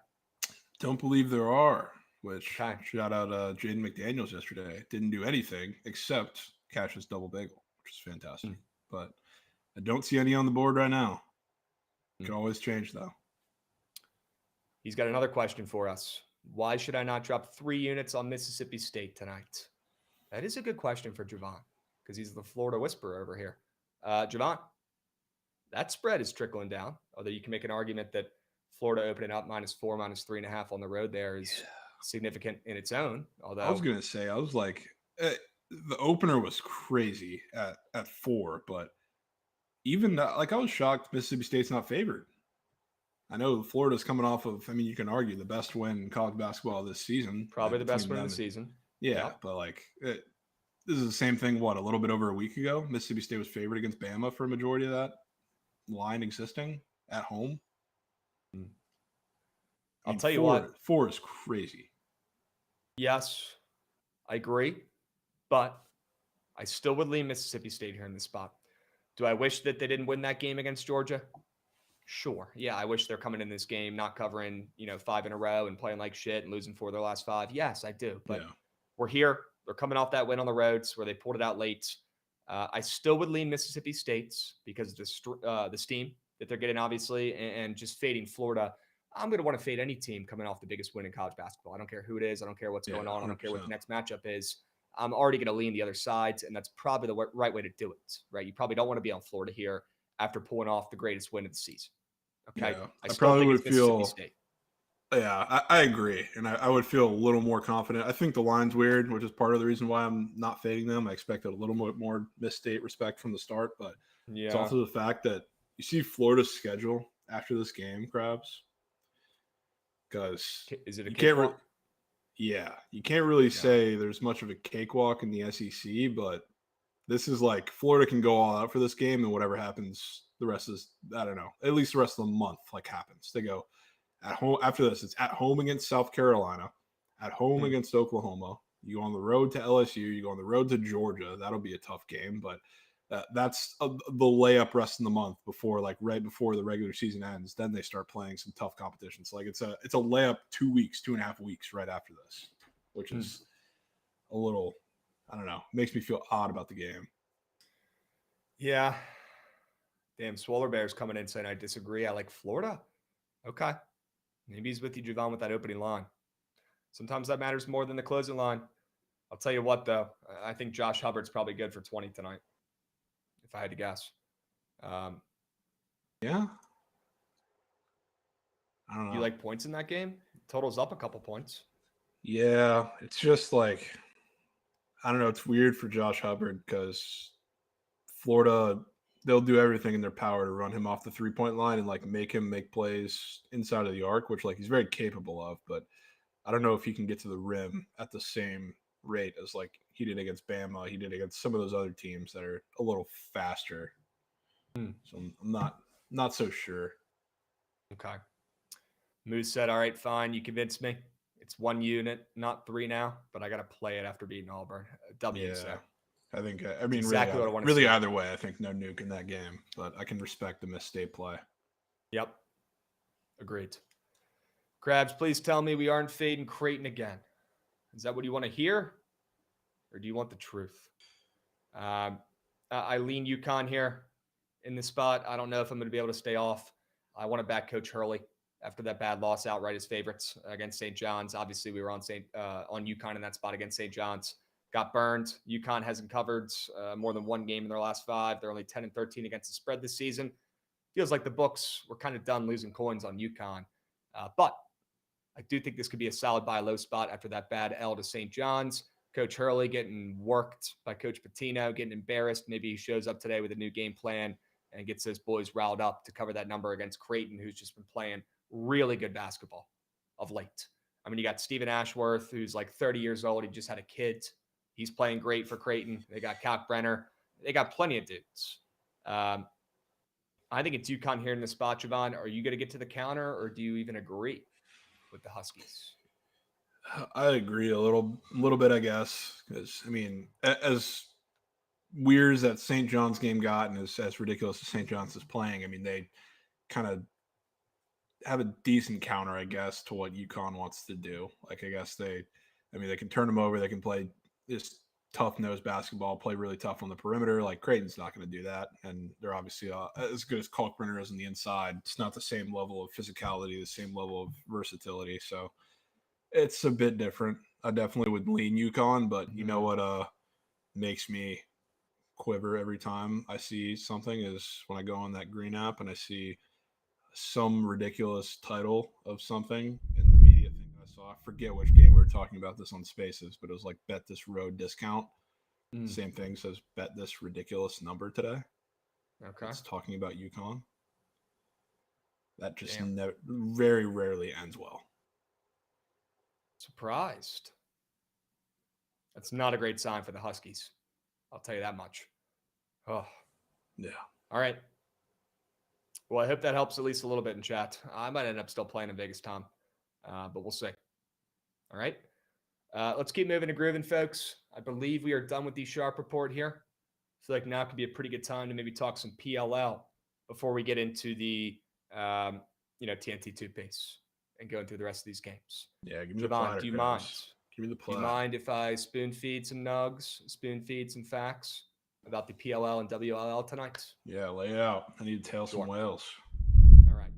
Don't believe there are, which Okay. shout out Jaden McDaniels yesterday. Didn't do anything except catch his double bagel, which is fantastic. But I don't see any on the board right now. Can always change, though. He's got another question for us. Why should I not drop 3 units on Mississippi State tonight? That is a good question for Jovan because he's the Florida whisperer over here. Jovan, that spread is trickling down, although you can make an argument that Florida opening up -4, -3.5 on the road there is significant in its own. Although I was going to say, I was like, the opener was crazy at 4, but even I was shocked Mississippi State's not favored. I know Florida's coming off of, I mean, you can argue the best win in college basketball this season. Probably the best win of the season. Yeah, but this is the same thing, a little bit over a week ago? Mississippi State was favored against Bama for a majority of that line existing at home. I'll tell you what. 4 is crazy. Yes, I agree. But I still would lean Mississippi State here in this spot. Do I wish that they didn't win that game against Georgia? Sure. Yeah, I wish they're coming in this game, not covering, 5 in a row and playing like shit and losing 4 of their last 5. Yes, I do. But we're here. They're coming off that win on the roads where they pulled it out late. I still would lean Mississippi State's because of the steam that they're getting, obviously, and just fading Florida. I'm going to want to fade any team coming off the biggest win in college basketball. I don't care who it is. I don't care what's going on. 100%. I don't care what the next matchup is. I'm already going to lean the other sides, and that's probably the right way to do it, right? You probably don't want to be on Florida here after pulling off the greatest win of the season. Okay? Yeah, I probably would feel State. Yeah, I agree. And I would feel a little more confident. I think the line's weird, which is part of the reason why I'm not fading them. I expected a little bit more Miss State respect from the start, but it's also the fact that you see Florida's schedule after this game, Krabs. Because is it a cakewalk? You can't really say there's much of a cakewalk in the SEC, but this is like Florida can go all out for this game, and whatever happens the rest is, I don't know, at least the rest of the month happens. They go at home after this. It's at home against South Carolina, at home against Oklahoma. You go on the road to LSU. You go on the road to Georgia. That'll be a tough game, but that's the layup rest of the month before, right before the regular season ends. Then they start playing some tough competitions. So it's a layup 2 weeks, 2.5 weeks right after this, which is a little, I don't know, makes me feel odd about the game. Yeah. Damn, Swoller Bear's coming in saying I disagree. I like Florida. Okay. Maybe he's with you, Jovan, with that opening line. Sometimes that matters more than the closing line. I'll tell you what, though. I think Josh Hubbard's probably good for 20 tonight, if I had to guess. Yeah. I don't know. You like points in that game? Total's up a couple points. Yeah, it's just I don't know. It's weird for Josh Hubbard because Florida, they'll do everything in their power to run him off the 3-point line and make him make plays inside of the arc, which he's very capable of. But I don't know if he can get to the rim at the same rate as he did against Bama. He did against some of those other teams that are a little faster. So I'm not so sure. Okay. Moose said, all right, fine. You convinced me. It's 1 unit, not 3 now, but I got to play it after beating Auburn. W. Yeah. So. I think, exactly what I want to really see. Either way, I think no nuke in that game, but I can respect the Miss State play. Yep. Agreed. Krabs, please tell me we aren't fading Creighton again. Is that what you want to hear? Or do you want the truth? I lean UConn here in this spot. I don't know if I'm going to be able to stay off. I want to back Coach Hurley after that bad loss outright as favorites against St. John's. Obviously, we were on UConn in that spot against St. John's. Got burned. UConn hasn't covered more than 1 game in their last 5. They're only 10-13 against the spread this season. Feels like the books were kind of done losing coins on UConn. But I do think this could be a solid buy low spot after that bad L to St. John's. Coach Hurley getting worked by Coach Pitino, getting embarrassed. Maybe he shows up today with a new game plan and gets those boys riled up to cover that number against Creighton, who's just been playing really good basketball of late. I mean, you got Stephen Ashworth, who's 30 years old. He just had a kid. He's playing great for Creighton. They got Kalkbrenner. They got plenty of dudes I think it's UConn here in the spot, Jovan. Are you going to get to the counter, or do you even agree with the Huskies? I agree a little bit, I guess, because I mean, as weird as that St. John's game got, and as ridiculous as St. John's is playing, I mean, they kind of have a decent counter, I guess, to what UConn wants to do. Like, I guess they can turn them over. They can play this tough-nosed basketball, play really tough on the perimeter. Like, Creighton's not going to do that. And they're obviously as good as Kalkbrenner is on the inside. It's not the same level of physicality, the same level of versatility. So it's a bit different. I definitely would lean UConn, but you know what makes me quiver every time I see something is when I go on that Green app and I see some ridiculous title of something in the media thing I saw. I forget which game we were talking about this on Spaces, but it was like bet this road discount. Same thing says bet this ridiculous number today. Okay. It's talking about UConn. That just very rarely ends well. Surprised. That's not a great sign for the Huskies. I'll tell you that much. Oh. Yeah. All right. Well, I hope that helps at least a little bit in chat. I might end up still playing in Vegas, Tom, but we'll see. All right. Let's keep moving and grooving, folks. I believe we are done with the Sharp Report here. I feel like now could be a pretty good time to maybe talk some PLL before we get into the TNT2 piece and going through the rest of these games. Yeah, give me Jovan, the platter. do you mind? Give me the platter. Do you mind if I spoon feed some nugs, spoon feed some facts about the PLL and WLL tonight? Yeah, lay it out. I need to tail some whales. All right.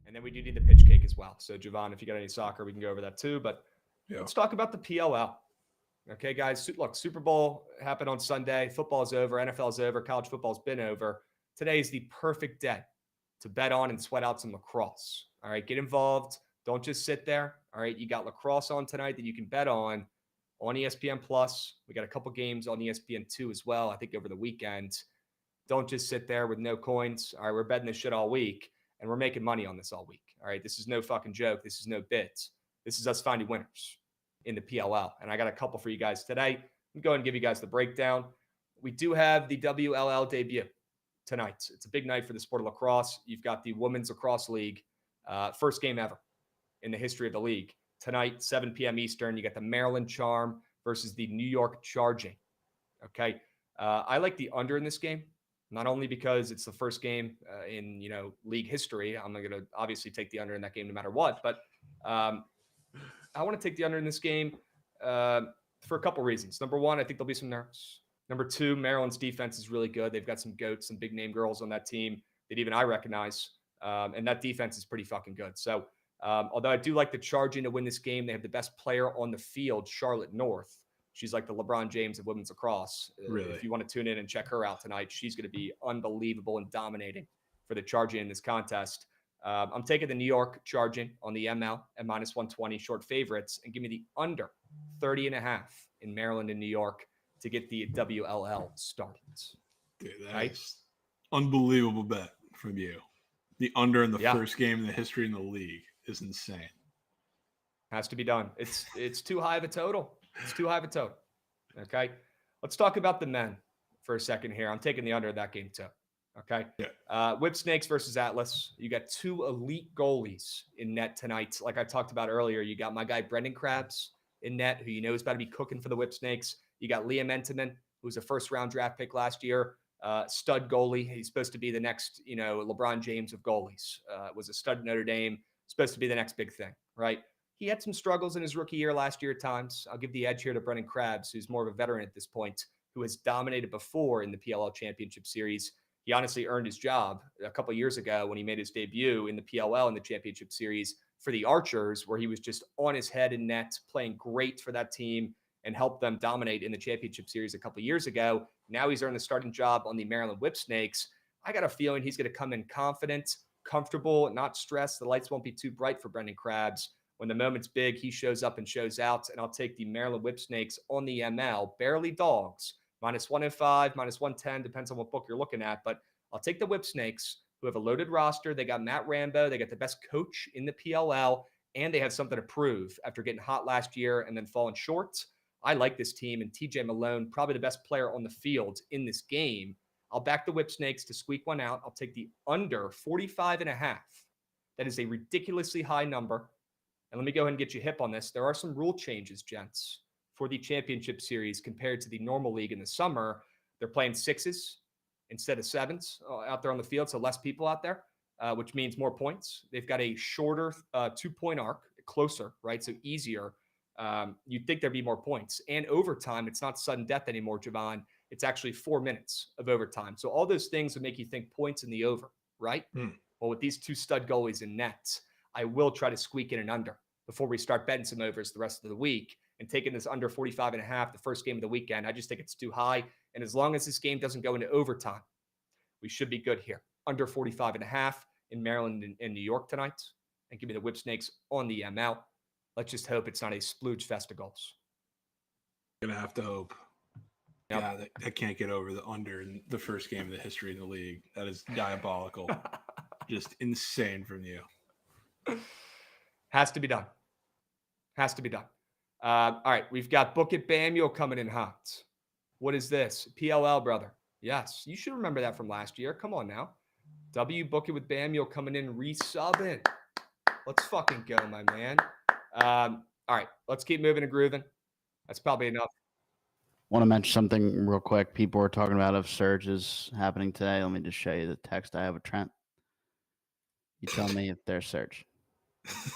And then we do need the pitch cake as well. So, Jovan, if you got any soccer, we can go over that too. But let's talk about the PLL. Okay, guys. Look, Super Bowl happened on Sunday. Football's over. NFL's over. College football's been over. Today is the perfect day to bet on and sweat out some lacrosse. All right, get involved. Don't just sit there. All right, you got lacrosse on tonight that you can bet on ESPN Plus. We got a couple games on ESPN2 as well, I think over the weekend. Don't just sit there with no coins. All right, we're betting this shit all week, and we're making money on this all week. All right, this is no fucking joke. This is no bits. This is us finding winners in the PLL, and I got a couple for you guys today. I'm going to give you guys the breakdown. We do have the WLL debut tonight. It's a big night for the sport of lacrosse. You've got the Women's Lacrosse League, first game ever in the history of the league. Tonight, 7 p.m. Eastern, you got the Maryland Charm versus the New York Charging. Okay, I like the under in this game, not only because it's the first game in league history. I'm going to obviously take the under in that game no matter what, but I want to take the under in this game for a couple reasons. Number one, I think there'll be some nerves. Number two, Maryland's defense is really good. They've got some goats, some big name girls on that team that even I recognize, and that defense is pretty fucking good. So although I do like the Charging to win this game, they have the best player on the field, Charlotte North. She's like the LeBron James of women's lacrosse. Really? If you want to tune in and check her out tonight, she's going to be unbelievable and dominating for the Charging in this contest. I'm taking the New York Charging on the ML at minus 120 short favorites, and give me the under 30.5 in Maryland and New York to get the WLL started. Dude, that's unbelievable bet from you. The under in the first game in the history in the league is insane. Has to be done. It's too high of a total. It's too high of a total. Okay. Let's talk about the men for a second here. I'm taking the under of that game too. Okay. Yeah. Whip Snakes versus Atlas. You got two elite goalies in net tonight. Like I talked about earlier, you got my guy Brendan Krabs in net, who is about to be cooking for the Whip Snakes. You got Liam Entenmann, who was a first-round draft pick last year, stud goalie. He's supposed to be the next, LeBron James of goalies. Was a stud at Notre Dame, supposed to be the next big thing, right? He had some struggles in his rookie year last year at times. I'll give the edge here to Brendan Krabs, who's more of a veteran at this point, who has dominated before in the PLL Championship Series. He honestly earned his job a couple of years ago when he made his debut in the PLL in the Championship Series for the Archers, where he was just on his head in net, playing great for that team and helped them dominate in the Championship Series a couple of years ago. Now he's earned the starting job on the Maryland Whip Snakes. I got a feeling he's going to come in confident, comfortable, not stressed. The lights won't be too bright for Brendan Krabs. When the moment's big, he shows up and shows out, and I'll take the Maryland Whip Snakes on the ML, barely dogs, minus 105, minus 110, depends on what book you're looking at, but I'll take the Whip Snakes, who have a loaded roster. They got Matt Rambo. They got the best coach in the PLL, and they have something to prove after getting hot last year and then falling short. I like this team, and TJ Malone, probably the best player on the field in this game. I'll back the Whip Snakes to squeak one out. I'll take the under 45.5. That is a ridiculously high number. And let me go ahead and get you hip on this. There are some rule changes, gents, for the championship series compared to the normal league in the summer. They're playing 6s instead of 7s out there on the field, so less people out there, which means more points. They've got a shorter 2-point arc, closer, right? So easier. You'd think there'd be more points. And overtime, it's not sudden death anymore, Jovan. It's actually 4 minutes of overtime. So all those things would make you think points in the over, right? Well, with these two stud goalies in nets, I will try to squeak in an under before we start betting some overs the rest of the week. And taking this under 45.5, the first game of the weekend, I just think it's too high. And as long as this game doesn't go into overtime, we should be good here. Under 45.5 in Maryland and New York tonight. And give me the Whip Snakes on the ML. Let's just hope it's not a splooge fest of goals. Gonna have to hope. Yep. Yeah, I can't get over the under in the first game of the history of the league. That is diabolical. Just insane from you. Has to be done. Has to be done. All right, we've got Bookit Bamuel coming in hot. What is this? PLL, brother. Yes, you should remember that from last year. Come on now. Bookit with Bamuel coming in, resubbing. Let's fucking go, my man. All right, let's keep moving and grooving. That's probably enough. Want to mention something real quick. People were talking about if surges happening today. Let me just show you the text I have with Trent. You tell me if there's surge.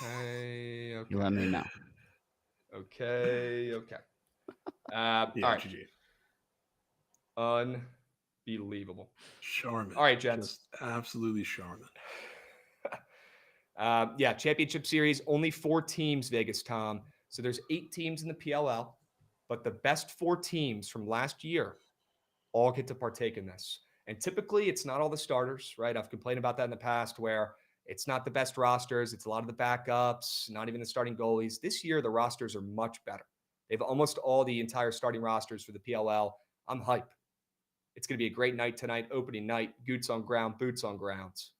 Okay. You let me know. Okay. All right. Unbelievable. Charmin. All right, gents. Just absolutely charmin. Yeah, championship series, only 4 teams, Vegas, Tom. So there's 8 teams in the PLL, but the best 4 teams from last year all get to partake in this. And typically it's not all the starters, right? I've complained about that in the past where it's not the best rosters. It's a lot of the backups, not even the starting goalies. This year, the rosters are much better. They have almost all the entire starting rosters for the PLL. I'm hype. It's going to be a great night tonight, opening night, goots on ground, boots on grounds.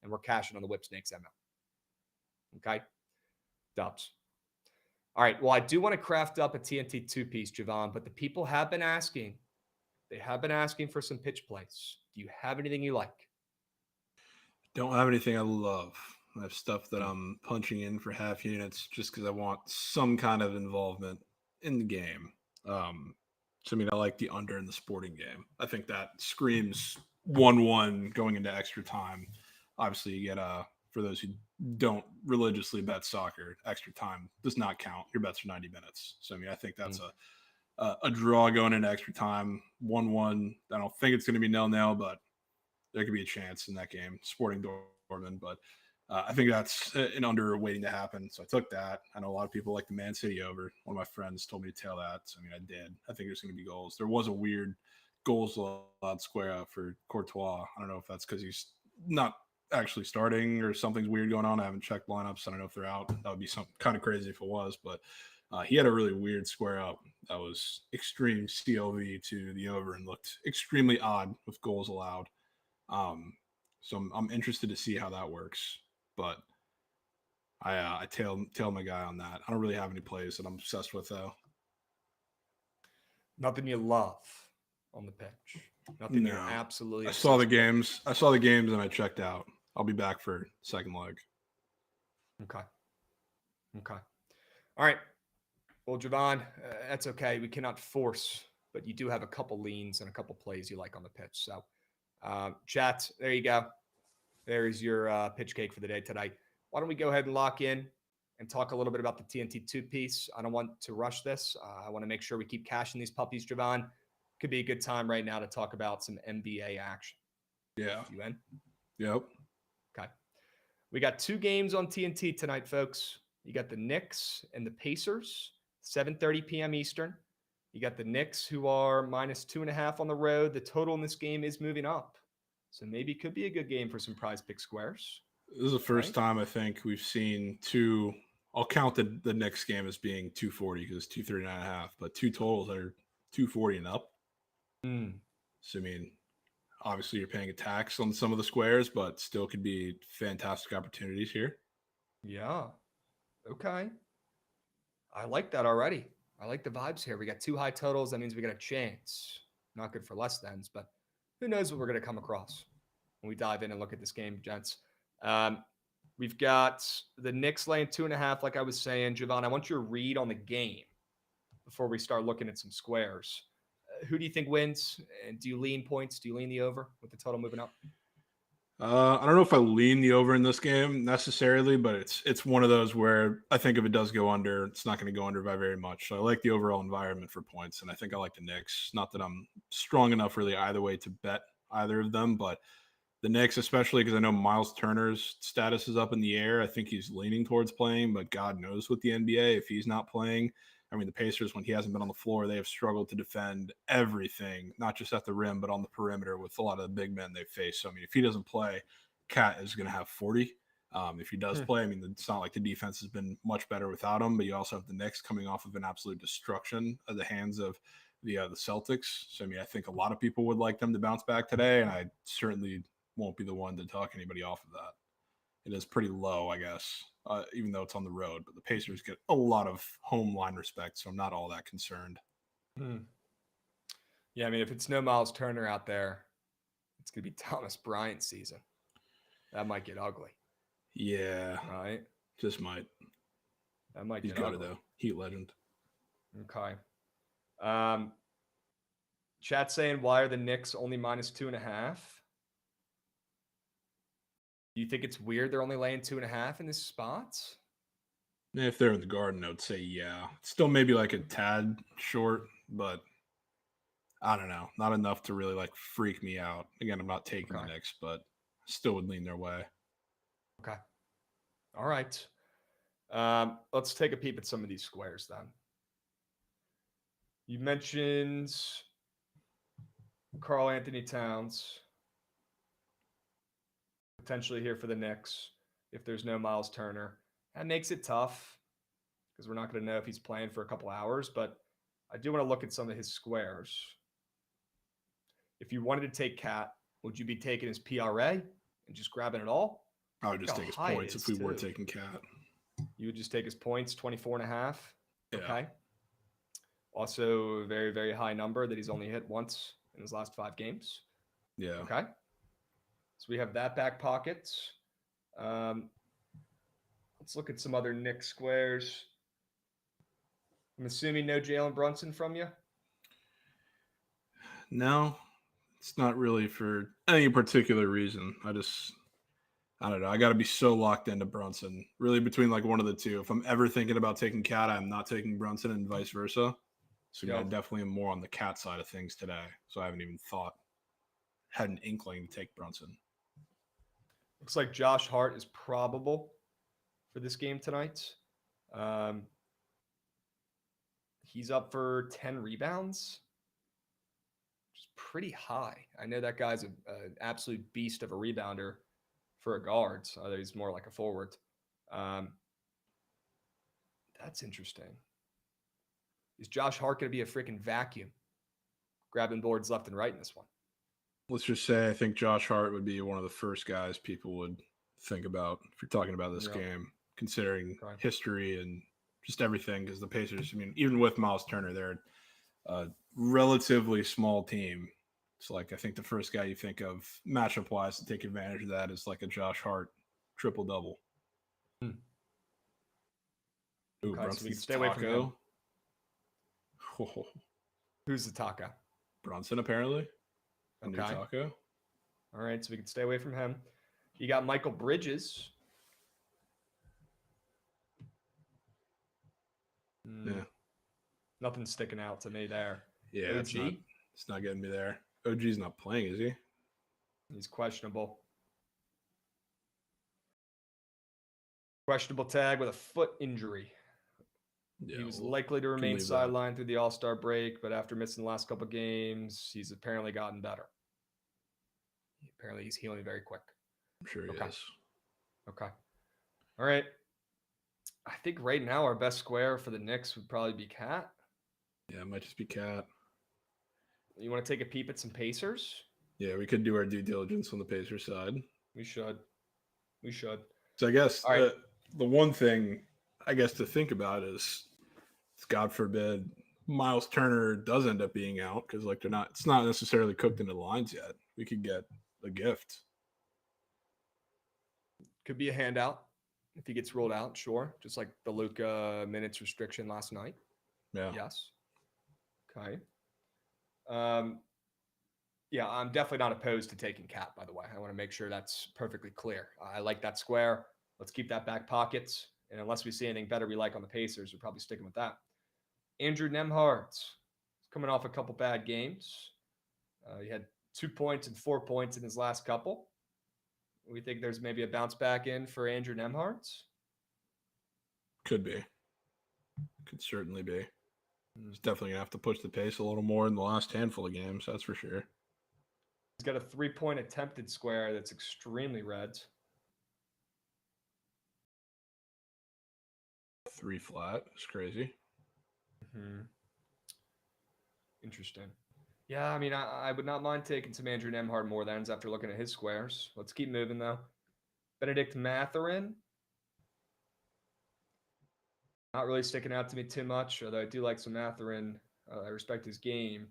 And we're cashing on the Whip Snakes ML. Okay? Dubs. All right. Well, I do want to craft up a TNT 2-piece, Jovan, but the people have been asking. They have been asking for some pitch plays. Do you have anything you like? Don't have anything I love. I have stuff that I'm punching in for half units just because I want some kind of involvement in the game. So, I mean, I like the under in the sporting game. I think that screams 1-1 going into extra time. Obviously, you get, for those who don't religiously bet soccer, extra time does not count. Your bets are 90 minutes. So, I mean, I think that's a draw going into extra time. 1-1. I don't think it's going to be 0-0, but there could be a chance in that game. Sporting Dortmund, but I think that's an under waiting to happen. So I took that. I know a lot of people like the Man City over. One of my friends told me to tail that. So, I mean, I did. I think there's going to be goals. There was a weird goals allowed square up for Courtois. I don't know if that's because he's not actually starting or something's weird going on. I haven't checked lineups. I don't know if they're out. That would be something kind of crazy if it was, but he had a really weird square up that was extreme CLV to the over and looked extremely odd with goals allowed. So I'm interested to see how that works, but I tail my guy on that. I don't really have any plays that I'm obsessed with though. Nothing you love on the pitch. Nothing you're absolutely. I saw the games and I checked out. I'll be back for second leg. Okay. All right. Well, Jovan, that's okay. We cannot force, but you do have a couple leans and a couple plays you like on the pitch. So, chat, there you go. There's your pitch cake for the day today. Why don't we go ahead and lock in and talk a little bit about the TNT 2-piece? I don't want to rush this. I want to make sure we keep cashing these puppies, Jovan. Could be a good time right now to talk about some NBA action. Yeah. You in? Yep. Okay. We got 2 games on TNT tonight, folks. You got the Knicks and the Pacers, 7:30 p.m. Eastern. You got the Knicks, who are -2.5 on the road. The total in this game is moving up. So maybe it could be a good game for some prize pick squares. This is the first time I think we've seen 2. I'll count the Knicks game as being 240 because it's 239.5, but 2 totals that are 240 and up. So, I mean, obviously you're paying a tax on some of the squares, but still could be fantastic opportunities here. Yeah. Okay. I like that already. I like the vibes here. We got 2 high totals. That means we got a chance. Not good for less thans, but who knows what we're going to come across when we dive in and look at this game, gents. We've got the Knicks laying 2.5, like I was saying. Jovan, I want your read on the game before we start looking at some squares. Who do you think wins? And do you lean points? Do you lean the over with the total moving up? I don't know if I lean the over in this game necessarily, but it's one of those where I think if it does go under, it's not going to go under by very much. So I like the overall environment for points, and I think I like the Knicks. Not that I'm strong enough really either way to bet either of them, but the Knicks, especially because I know Miles Turner's status is up in the air. I think he's leaning towards playing, but God knows with the NBA, if he's not playing. I mean, the Pacers, when he hasn't been on the floor, they have struggled to defend everything, not just at the rim, but on the perimeter with a lot of the big men they face. So, I mean, if he doesn't play, Cat is going to have 40. If he does play, I mean, it's not like the defense has been much better without him, but you also have the Knicks coming off of an absolute destruction at the hands of the Celtics. So, I mean, I think a lot of people would like them to bounce back today, and I certainly won't be the one to talk anybody off of that. It is pretty low, I guess, even though it's on the road. But the Pacers get a lot of home line respect, so I'm not all that concerned. Yeah, I mean, if it's no Miles Turner out there, it's going to be Thomas Bryant season. That might get ugly. Yeah. Right? Just might. That might He's get got ugly. it, though. Heat legend. Okay. Chat saying, why are the Knicks only -2.5? Do you think it's weird they're only laying 2.5 in this spot? If they're in the Garden, I would say yeah. Still maybe like a tad short, but I don't know. Not enough to really like freak me out. Again, I'm not taking the Knicks, but still would lean their way. Okay. All right. Let's take a peep at some of these squares then. You mentioned Karl Anthony Towns potentially here for the Knicks if there's no Miles Turner. That makes it tough because we're not going to know if he's playing for a couple hours, but I do want to look at some of his squares. If you wanted to take Cat, would you be taking his PRA and just grabbing it all? I would just take his points if we were taking Cat. You would just take his points, 24.5? Yeah. Okay. Also, a very, very high number that he's only hit once in his last 5 games. Yeah. Okay. So we have that back pocket. Let's look at some other Knicks squares. I'm assuming no Jalen Brunson from you? No, it's not really for any particular reason. I don't know. I got to be so locked into Brunson. Really between like one of the two. If I'm ever thinking about taking Cat, I'm not taking Brunson and vice versa. So I definitely am more on the Cat side of things today. So I haven't even had an inkling to take Brunson. Looks like Josh Hart is probable for this game tonight. He's up for 10 rebounds, which is pretty high. I know that guy's an absolute beast of a rebounder for a guard. So he's more like a forward. That's interesting. Is Josh Hart going to be a freaking vacuum, grabbing boards left and right in this one? Let's just say I think Josh Hart would be one of the first guys people would think about if you're talking about this game, considering history and just everything. Because the Pacers, I mean, even with Miles Turner, they're a relatively small team. So, like, I think the first guy you think of matchup-wise to take advantage of that is like a Josh Hart triple-double. Ooh, Okay, so we can stay away from him. Oh. Who's the Taka? Brunson, apparently. Okay. Taco. All right, so we can stay away from him. You got Michael Bridges. Yeah. Nothing sticking out to me there. Yeah, OG? It's not getting me there. OG's not playing, is he? He's questionable. Questionable tag with a foot injury. Yeah, he was likely to remain sidelined through the All-Star break, but after missing the last couple of games, he's apparently gotten better. Apparently, he's healing very quick. I'm sure he is. Okay. All right. I think right now our best square for the Knicks would probably be Cat. Yeah, it might just be Cat. You want to take a peep at some Pacers? Yeah, we could do our due diligence on the Pacers side. We should. So I guess the one thing I guess to think about is, God forbid, Miles Turner does end up being out because like it's not necessarily cooked into the lines yet. we could get a gift. Could be a handout if he gets ruled out, sure. Just like the Luka minutes restriction last night. Yeah. Yes. Okay. Yeah, I'm definitely not opposed to taking Cat, by the way. I want to make sure that's perfectly clear. I like that square. Let's keep that back pocket. And unless we see anything better we like on the Pacers, we're probably sticking with that. Andrew Nembhard coming off a couple bad games. He had 2 points and 4 points in his last couple. We think there's maybe a bounce back in for Andrew Nembhard. Could be. Could certainly be. He's definitely going to have to push the pace a little more in the last handful of games, that's for sure. He's got a 3-point attempted square that's extremely red. 3 flat. It's crazy. Interesting. Yeah, I mean, I would not mind taking some Andrew Nembhard more than after looking at his squares. Let's keep moving, though. Benedict Mathurin. Not really sticking out to me too much, although I do like some Mathurin. I respect his game.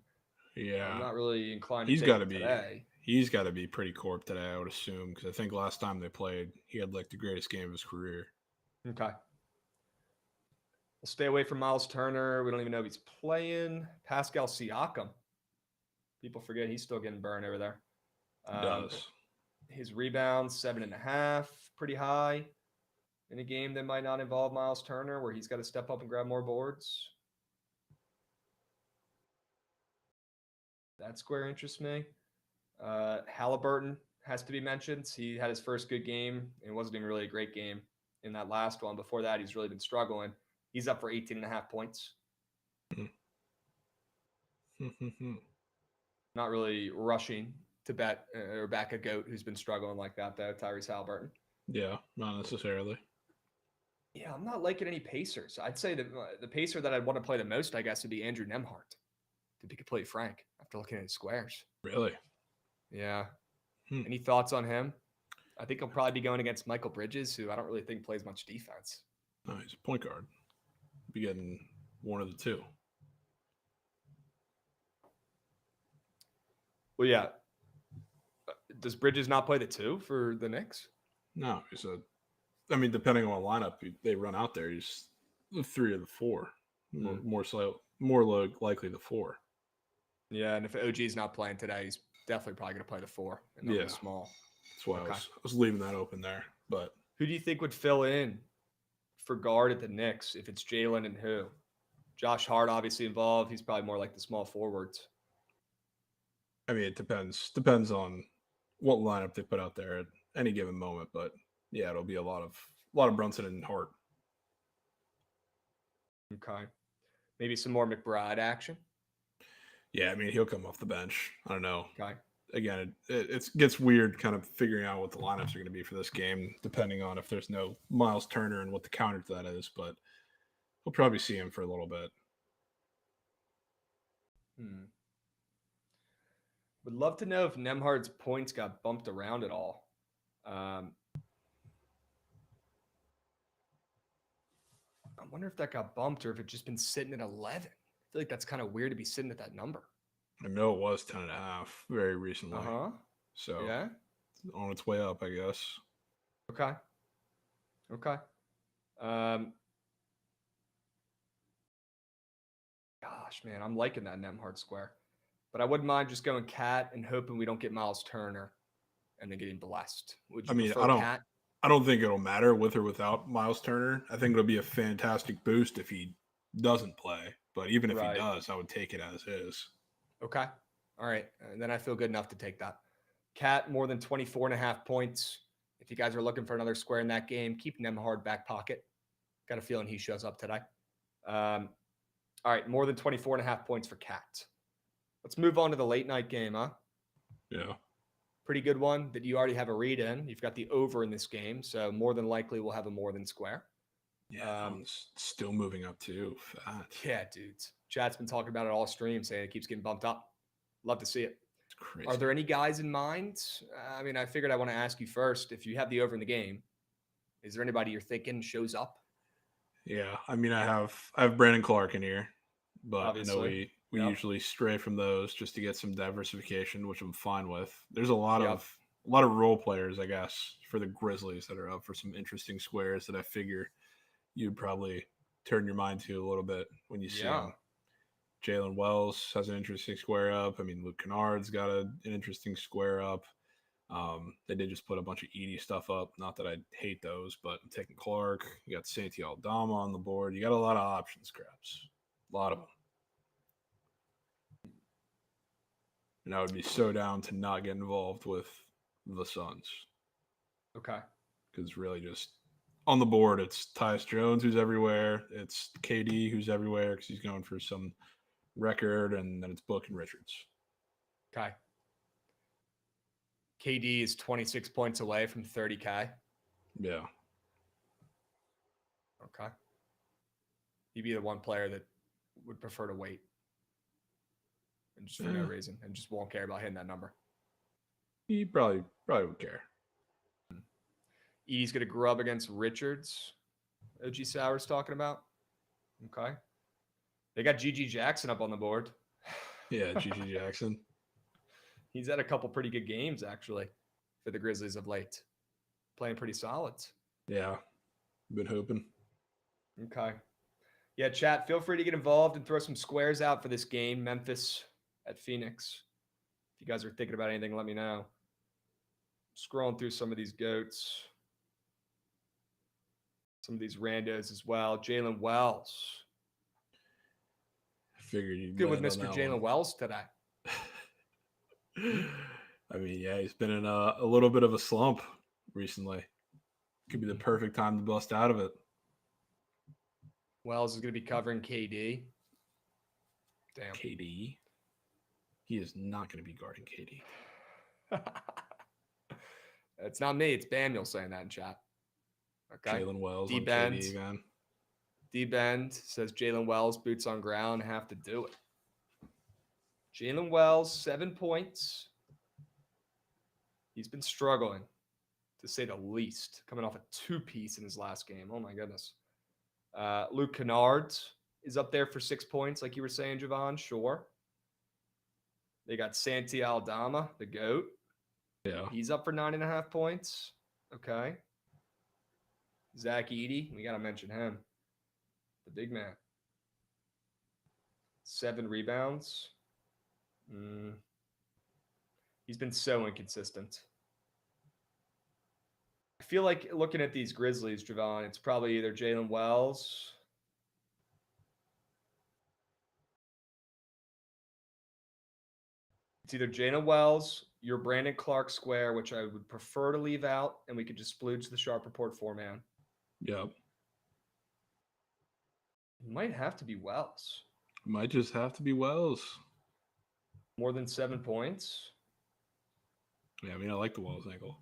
Yeah. I'm not really inclined He's to got take to him be today. He's got to be pretty corp today, I would assume, because I think last time they played, he had like the greatest game of his career. Okay. We'll stay away from Miles Turner. We don't even know if he's playing. Pascal Siakam. People forget he's still getting burned over there. He does. His rebounds, 7.5, pretty high. In a game that might not involve Miles Turner, where he's got to step up and grab more boards. That square interests me. Halliburton has to be mentioned. He had his first good game. It wasn't even really a great game in that last one. Before that, he's really been struggling. He's up for 18.5 points. Not really rushing to bet or back a GOAT who's been struggling like that, though, Tyrese Halliburton. Yeah, not necessarily. Yeah, I'm not liking any Pacers. I'd say that the Pacer that I'd want to play the most, I guess, would be Andrew Nembhard, to be completely frank, after looking at his squares. Really? Yeah. Any thoughts on him? I think he'll probably be going against Michael Bridges, who I don't really think plays much defense. No, he's a point guard. Be getting one of the two. Well, yeah. Does Bridges not play the 2 for the Knicks? No, he's depending on what lineup they run out there, he's the 3 or the 4. More likely the 4. Yeah, and if OG's not playing today, he's definitely probably going to play the 4 and not the small. That's why I was leaving that open there. But who do you think would fill in for guard at the Knicks if it's Jalen and who? Josh Hart obviously involved. He's probably more like the small forwards. I mean, it depends on what lineup they put out there at any given moment. But yeah, it'll be a lot of Brunson and Hart. Okay, maybe some more McBride action. Yeah, I mean, he'll come off the bench. I don't know. Okay. Again, it gets weird kind of figuring out what the lineups are going to be for this game, depending on if there's no Miles Turner and what the counter to that is. But we'll probably see him for a little bit. Would love to know if Nembhard's points got bumped around at all. I wonder if that got bumped or if it's just been sitting at 11. I feel like that's kind of weird to be sitting at that number. I know it was 10.5 very recently. So yeah, it's on its way up, I guess. Okay. Gosh, man, I'm liking that Nembhard square. But I wouldn't mind just going Cat and hoping we don't get Miles Turner and then getting blessed. Would you prefer Cat? I don't think it'll matter with or without Miles Turner. I think it'll be a fantastic boost if he doesn't play. But even if he does, I would take it as is. Okay. All right. And then I feel good enough to take that. Cat, more than 24.5 points. If you guys are looking for another square in that game, keep Nembhard back pocket. Got a feeling he shows up today. All right. More than 24.5 points for Cat. Let's move on to the late night game, huh? Yeah. Pretty good one that you already have a read in. You've got the over in this game, so more than likely we'll have a more than square. Yeah, still moving up too. Fat. Yeah, dudes. Chat's been talking about it all stream, saying it keeps getting bumped up. Love to see it. It's crazy. Are there any guys in mind? I mean, I figured I want to ask you first. If you have the over in the game, is there anybody you're thinking shows up? Yeah, I mean, I have Brandon Clark in here, but obviously. We usually stray from those just to get some diversification, which I'm fine with. There's a lot of role players, I guess, for the Grizzlies that are up for some interesting squares that I figure you'd probably turn your mind to a little bit when you see them. Jalen Wells has an interesting square up. I mean, Luke Kennard's got an interesting square up. They did just put a bunch of Edie stuff up. Not that I hate those, but I'm taking Clark. You got Santi Aldama on the board. You got a lot of options, Krabs. A lot of them. And I would be so down to not get involved with the Suns. Okay. Because really just on the board, it's Tyus Jones who's everywhere. It's KD who's everywhere because he's going for some record. And then it's Book and Richards. Okay. KD is 26 points away from 30K. Yeah. Okay. He'd be the one player that would prefer to wait. And just for no reason. And just won't care about hitting that number. He probably would care. Edie's going to grub against Richards. OG Sauer's talking about. Okay. They got GG Jackson up on the board. Yeah, GG Jackson. He's had a couple pretty good games, actually, for the Grizzlies of late. Playing pretty solid. Yeah. Been hoping. Okay. Yeah, chat, feel free to get involved and throw some squares out for this game, Memphis at Phoenix. If you guys are thinking about anything, let me know. Scrolling through some of these goats. Some of these randos as well. Jalen Wells. I figured you'd good with Mr. Jalen Wells today. I mean, yeah, he's been in a little bit of a slump recently. Could be the perfect time to bust out of it. Wells is going to be covering KD. Damn. KD? He is not going to be guarding KD. It's not me. It's Baniel saying that in chat. Okay. Jalen Wells D on Bend. KD again. D Bend says Jalen Wells, boots on ground, have to do it. Jalen Wells, 7 points. He's been struggling, to say the least, coming off a two-piece in his last game. Oh, my goodness. Luke Kennard is up there for 6 points, like you were saying, Jovan. Sure. They got Santi Aldama, the GOAT. Yeah. He's up for 9.5 points. Okay. Zach Edey, we got to mention him. The big man. 7 rebounds. He's been so inconsistent. I feel like looking at these Grizzlies, Jovan, it's probably either Jalen Wells. It's either Jalen Wells, your Brandon Clark square, which I would prefer to leave out, and we could just splooge the Sharp Report 4-man. Yep. It might have to be Wells. Might just have to be Wells. More than 7 points. Yeah, I mean, I like the Wells angle.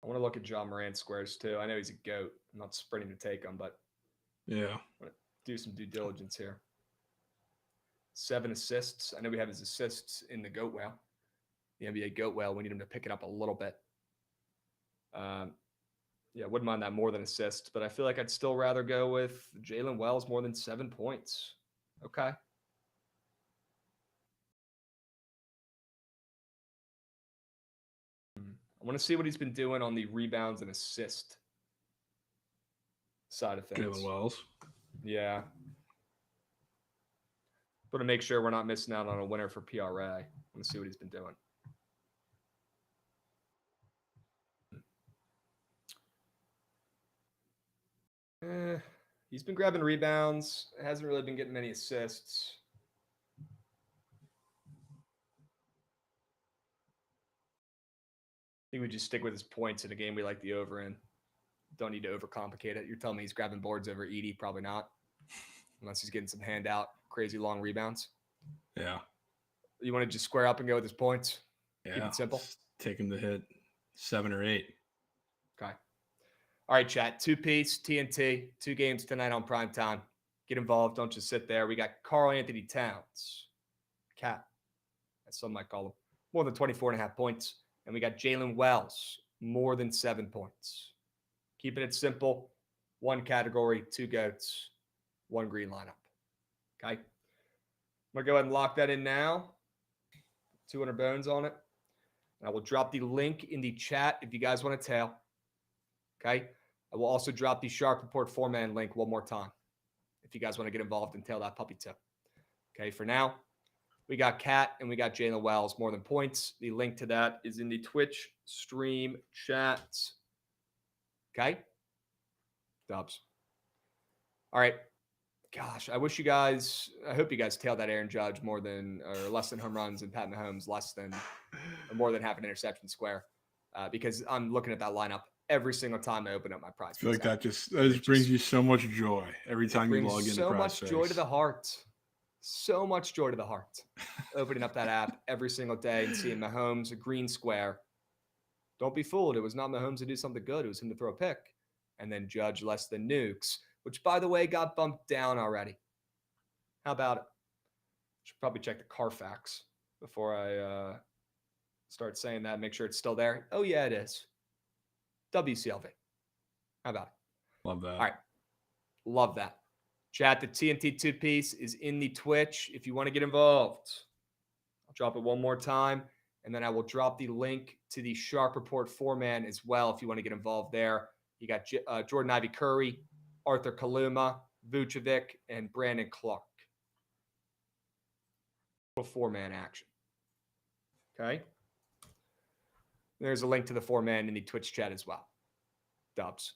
I want to look at John Morant squares too. I know he's a GOAT. I'm not sprinting to take him, but yeah, I want to do some due diligence here. 7 assists. I know we have his assists in the GOAT whale. The NBA GOAT whale. We need him to pick it up a little bit. Yeah, wouldn't mind that more than assists, but I feel like I'd still rather go with Jalen Wells more than 7 points. Okay. I want to see what he's been doing on the rebounds and assist side of things. Jalen Wells. Yeah. But to make sure we're not missing out on a winner for PRA. I want to see what he's been doing. He's been grabbing rebounds. Hasn't really been getting many assists. I think we just stick with his points in a game we like the over in. Don't need to overcomplicate it. You're telling me he's grabbing boards over Edey? Probably not. Unless he's getting some handout, crazy long rebounds. Yeah. You want to just square up and go with his points? Yeah. Keep it simple. Take him to hit 7 or 8. Okay. All right, chat. 2-piece, TNT. 2 games tonight on prime time. Get involved. Don't just sit there. We got Karl Anthony Towns. Cat, as some might call him. More than 24.5 points. And we got Jalen Wells. More than 7 points. Keeping it simple. one category, 2 goats, 1 green lineup. Okay. I'm going to go ahead and lock that in now. 200 bones on it. And I will drop the link in the chat if you guys want to tail. Okay. I will also drop the Sharp Report 4-man link one more time if you guys want to get involved and tail that puppy tip. Okay. For now, we got Kat and we got Jalen Wells, more than points. The link to that is in the Twitch stream chat. Okay. Dubs. All right. Gosh, I hope you guys tailed that Aaron Judge less than home runs and Pat Mahomes more than half an interception square. Because I'm looking at that lineup every single time I open up my prize. I feel like that just brings you so much joy every time you log into so Prize much joy to the heart. So much joy to the heart. Opening up that app every single day and seeing Mahomes, a green square. Don't be fooled. It was not Mahomes to do something good. It was him to throw a pick. And then Judge less than nukes, which, by the way, got bumped down already. How about it? Should probably check the Carfax before I start saying that. Make sure it's still there. Oh, yeah, it is. WCLV. How about it? Love that. All right. Love that. Chat, the TNT 2-piece is in the Twitch if you want to get involved. I'll drop it one more time, and then I will drop the link to the Sharp Report 4-man as well if you want to get involved there. You got Jordan Ivy Curry, Arthur Kaluma, Vucevic, and Brandon Clark. 4-man action. Okay. There's a link to the 4-man in the Twitch chat as well. Dubs.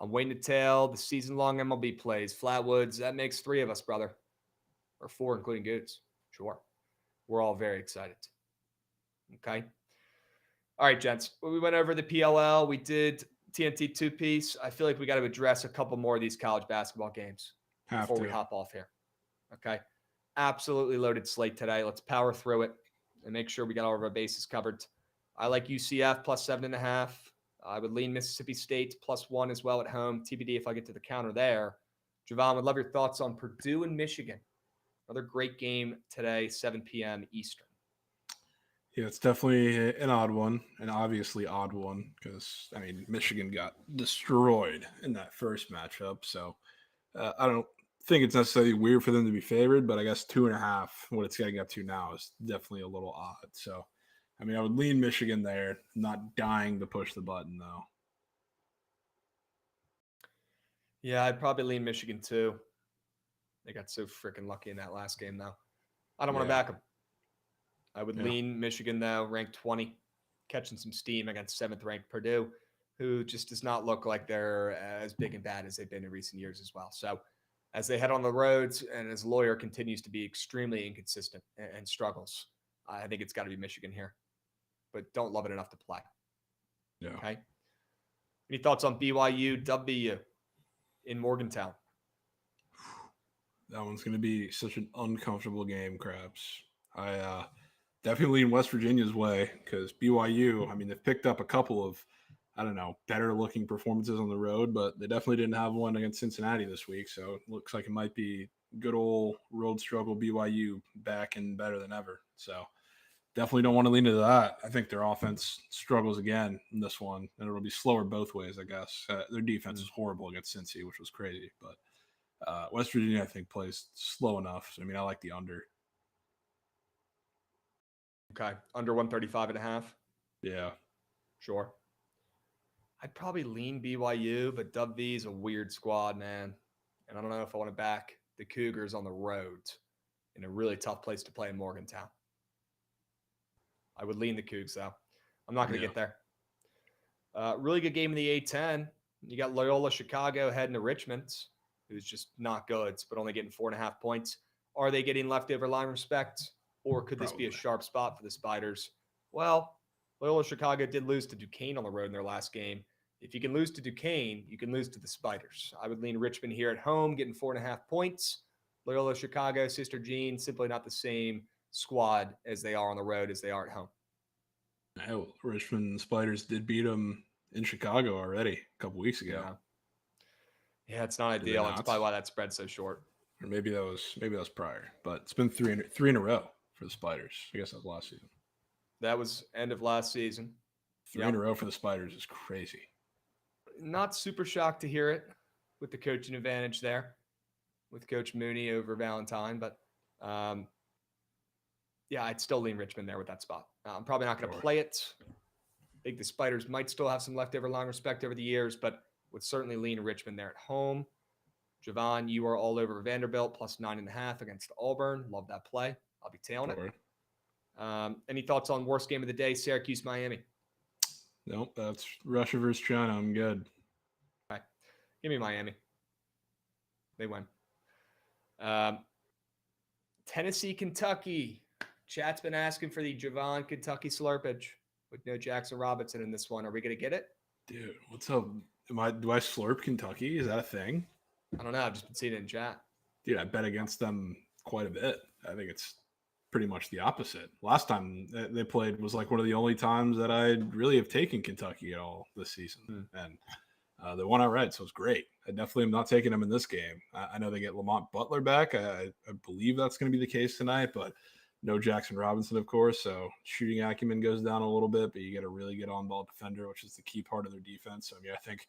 I'm waiting to tail the season-long MLB plays. Flatwoods, that makes 3 of us, brother. Or 4, including Goots. Sure. We're all very excited. Okay. All right, gents. We went over the PLL. We did TNT 2-piece. I feel like we got to address a couple more of these college basketball games before we hop off here. Okay. Absolutely loaded slate today. Let's power through it and make sure we got all of our bases covered. I like UCF plus 7.5. I would lean Mississippi State plus 1 as well at home. TBD if I get to the counter there. Jovan, would love your thoughts on Purdue and Michigan. Another great game today, 7 p.m. Eastern. Yeah, it's definitely an odd one, an obviously odd one, because, Michigan got destroyed in that first matchup. So I don't think it's necessarily weird for them to be favored, but I guess 2.5, what it's getting up to now, is definitely a little odd. So, I would lean Michigan there, not dying to push the button, though. Yeah, I'd probably lean Michigan, too. They got so freaking lucky in that last game, though. I don't want to back them. I would lean Michigan, though, ranked 20, catching some steam against 7th-ranked Purdue, who just does not look like they're as big and bad as they've been in recent years as well. So as they head on the roads and as Lawyer continues to be extremely inconsistent and struggles, I think it's got to be Michigan here. But don't love it enough to play. Yeah. Okay. Any thoughts on BYU, WBU in Morgantown? That one's going to be such an uncomfortable game, Krabs. I definitely lean West Virginia's way because BYU, they've picked up a couple of, better looking performances on the road, but they definitely didn't have one against Cincinnati this week. So it looks like it might be good old road struggle BYU back and better than ever. So definitely don't want to lean into that. I think their offense struggles again in this one, and it'll be slower both ways, I guess. Their defense is horrible against Cincy, which was crazy. But West Virginia, I think, plays slow enough. So, I like the under. Okay. Under 135.5? Yeah. Sure. I'd probably lean BYU, but WV is a weird squad, man. And I don't know if I want to back the Cougars on the road in a really tough place to play in Morgantown. I would lean the Cougs, though. I'm not going to get there. Really good game in the A-10. You got Loyola Chicago heading to Richmond, who's just not good, but only getting 4.5 points. Are they getting leftover line respect, or could this be a sharp spot for the Spiders? Well, Loyola Chicago did lose to Duquesne on the road in their last game. If you can lose to Duquesne, you can lose to the Spiders. I would lean Richmond here at home, getting 4.5 points. Loyola Chicago, Sister Jean, simply not the same squad as they are on the road as they are at home. Hell, Richmond Spiders did beat them in Chicago already a couple weeks ago. Yeah, it's not ideal. That's probably why that spread's so short. Or maybe that was prior, but it's been three in a row for the Spiders. I guess that was last season. That was end of last season. 3 in a row for the Spiders is crazy. Not super shocked to hear it. with the coaching advantage there with Coach Mooney over Valentine. But yeah, I'd still lean Richmond there with that spot. I'm probably not going to play it. I think the Spiders might still have some leftover long respect over the years, but would certainly lean Richmond there at home. Jovan, you are all over Vanderbilt plus 9.5 against Auburn. Love that play. I'll be tailing it. Any thoughts on worst game of the day, Syracuse, Miami? Nope, that's Russia versus China. I'm good. All right. Give me Miami. They win. Tennessee, Kentucky. Chat's been asking for the Jovan Kentucky slurpage with no Jackson Robinson in this one. Are we going to get it? Dude, what's up? Do I slurp Kentucky? Is that a thing? I don't know. I've just been seeing it in chat. Dude, I bet against them quite a bit. I think it's pretty much the opposite. Last time they played was like one of the only times that I really have taken Kentucky at all this season. And they won outright, so it's great. I definitely am not taking them in this game. I know they get Lamont Butler back. I believe that's going to be the case tonight, but no Jackson Robinson, of course. So shooting acumen goes down a little bit, but you get a really good on-ball defender, which is the key part of their defense. So, I mean, I think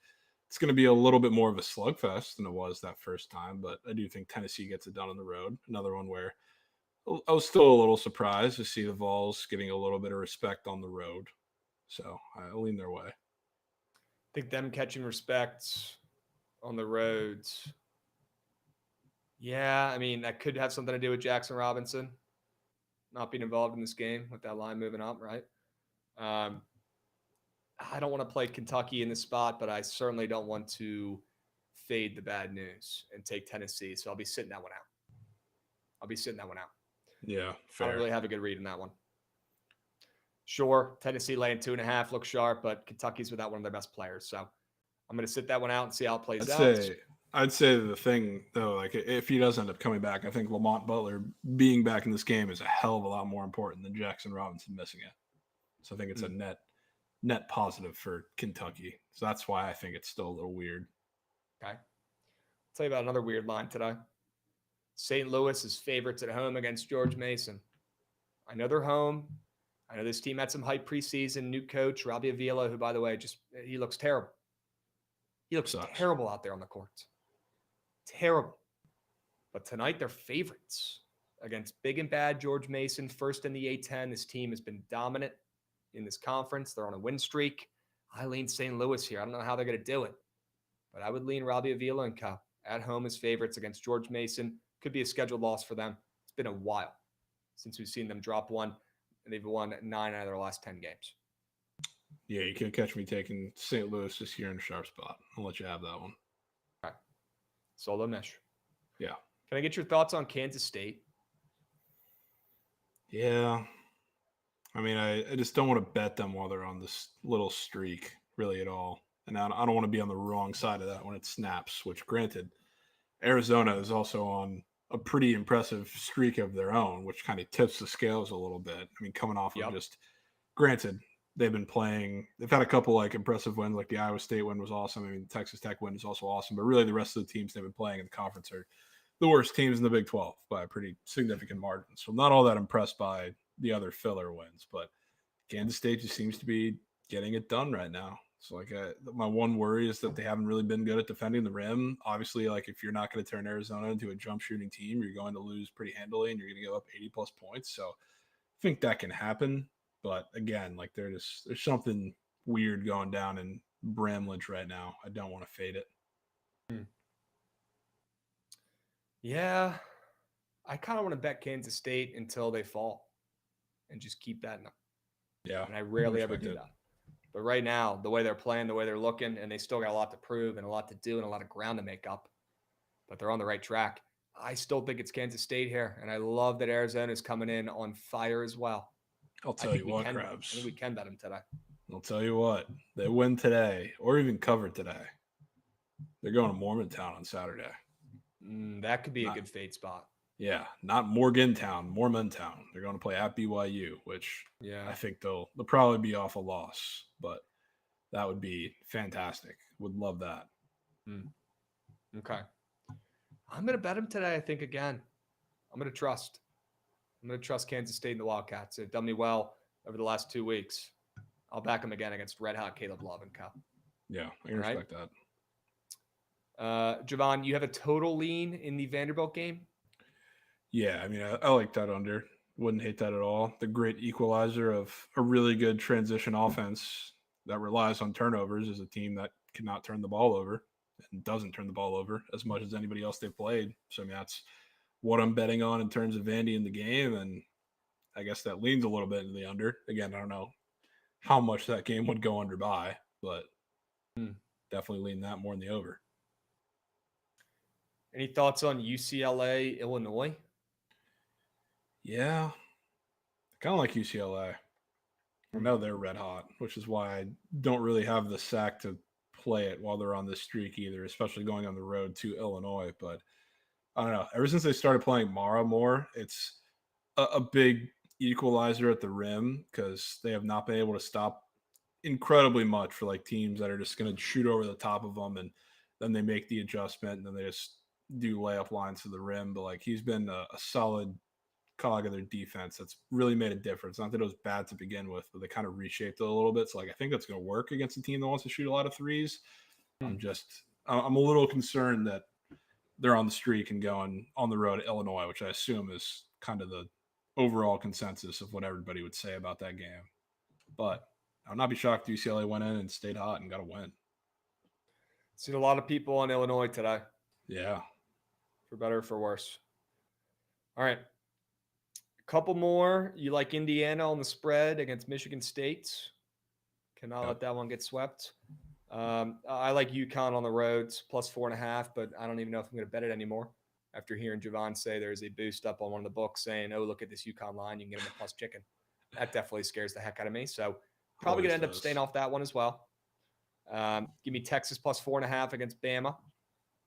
it's going to be a little bit more of a slugfest than it was that first time, but I do think Tennessee gets it done on the road. Another one where I was still a little surprised to see the Vols getting a little bit of respect on the road. So I lean their way. I think them catching respect on the roads. Yeah, I mean, that could have something to do with Jackson Robinson not being involved in this game with that line moving up, right? I don't want to play Kentucky in this spot, but I certainly don't want to fade the bad news and take Tennessee. So I'll be sitting that one out. Yeah, fair. I don't really have a good read in that one. Sure, Tennessee laying 2.5 looks sharp, but Kentucky's without one of their best players. So I'm going to sit that one out and see how it plays out. I'd say the thing, though, like if he does end up coming back, I think Lamont Butler being back in this game is a hell of a lot more important than Jackson Robinson missing it. So I think it's a net positive for Kentucky. So that's why I think it's still a little weird. Okay. I'll tell you about another weird line today. St. Louis is favorites at home against George Mason. I know they're home. I know this team had some hype preseason. New coach, Robbie Avila, who, by the way, he looks terrible. He looks terrible out there on the court. Terrible. But tonight, they're favorites against big and bad George Mason, first in the A-10. This team has been dominant in this conference. They're on a win streak. I lean St. Louis here. I don't know how they're going to do it, but I would lean Robbie Avila and co. At home as favorites against George Mason. Could be a scheduled loss for them. It's been a while since we've seen them drop one, and they've won 9 out of their last 10 games. Yeah, you can't catch me taking St. Louis this year in a sharp spot. I'll let you have that one. All right. Solo Mish. Yeah. Can I get your thoughts on Kansas State? Yeah. I mean, I just don't want to bet them while they're on this little streak, really, at all. And I don't want to be on the wrong side of that when it snaps, which, granted, Arizona is also on a pretty impressive streak of their own, which kind of tips the scales a little bit. I mean, coming off of just, granted, they've had a couple like impressive wins, like the Iowa State win was awesome. I mean, the Texas Tech win is also awesome, but really the rest of the teams they've been playing in the conference are the worst teams in the Big 12 by a pretty significant margin. So I'm not all that impressed by the other filler wins, but Kansas State just seems to be getting it done right now. So like my one worry is that they haven't really been good at defending the rim. Obviously, like if you're not going to turn Arizona into a jump shooting team, you're going to lose pretty handily and you're going to give up 80 plus points. So I think that can happen. But again, like there's something weird going down in Bramlage right now. I don't want to fade it. Yeah, I kind of want to bet Kansas State until they fall and just keep that in them. Yeah. And I rarely ever do that. But right now, the way they're playing, the way they're looking, and they still got a lot to prove and a lot to do and a lot of ground to make up. But they're on the right track. I still think it's Kansas State here. And I love that Arizona is coming in on fire as well. I'll tell you what, Krabs. I think we can bet them today. I'll tell you what. They win today or even cover today. They're going to Mormontown on Saturday. That could be a good fade spot. Yeah, not Morgantown, Mormontown. They're going to play at BYU, which I think they'll probably be off a loss, but that would be fantastic. Would love that. Okay. I'm going to bet them today, I think, again. I'm going to trust Kansas State and the Wildcats. They've done me well over the last 2 weeks. I'll back them again against Red Hot Caleb Love and Co. Yeah, I can respect that. Jovan, you have a total lean in the Vanderbilt game? Yeah, I mean, I like that under. Wouldn't hate that at all. The great equalizer of a really good transition offense that relies on turnovers is a team that cannot turn the ball over and doesn't turn the ball over as much as anybody else they've played. So, I mean, that's what I'm betting on in terms of Vandy in the game. And I guess that leans a little bit in the under. Again, I don't know how much that game would go under by, but definitely lean that more in the over. Any thoughts on UCLA, Illinois? Yeah, kind of like UCLA. I know they're red hot, which is why I don't really have the sack to play it while they're on this streak either, especially going on the road to Illinois. But I don't know. Ever since they started playing Mara more, it's a big equalizer at the rim because they have not been able to stop incredibly much for like teams that are just going to shoot over the top of them, and then they make the adjustment and then they just do layup lines to the rim. But like he's been a solid cog of their defense that's really made a difference. Not that it was bad to begin with, but they kind of reshaped it a little bit. So like I think that's going to work against a team that wants to shoot a lot of threes. I'm a little concerned that they're on the streak and going on the road to Illinois, which I assume is kind of the overall consensus of what everybody would say about that game. But I'll not be shocked if UCLA went in and stayed hot and got a win. Seen a lot of people on Illinois today. Yeah. For better or for worse. All right. A couple more. You like Indiana on the spread against Michigan State. Cannot let that one get swept. I like UConn on the roads, +4.5, but I don't even know if I'm going to bet it anymore. After hearing Jovan say there's a boost up on one of the books saying, oh, look at this UConn line. You can get them a plus chicken. That definitely scares the heck out of me. So probably going to end up staying off that one as well. Give me Texas +4.5 against Bama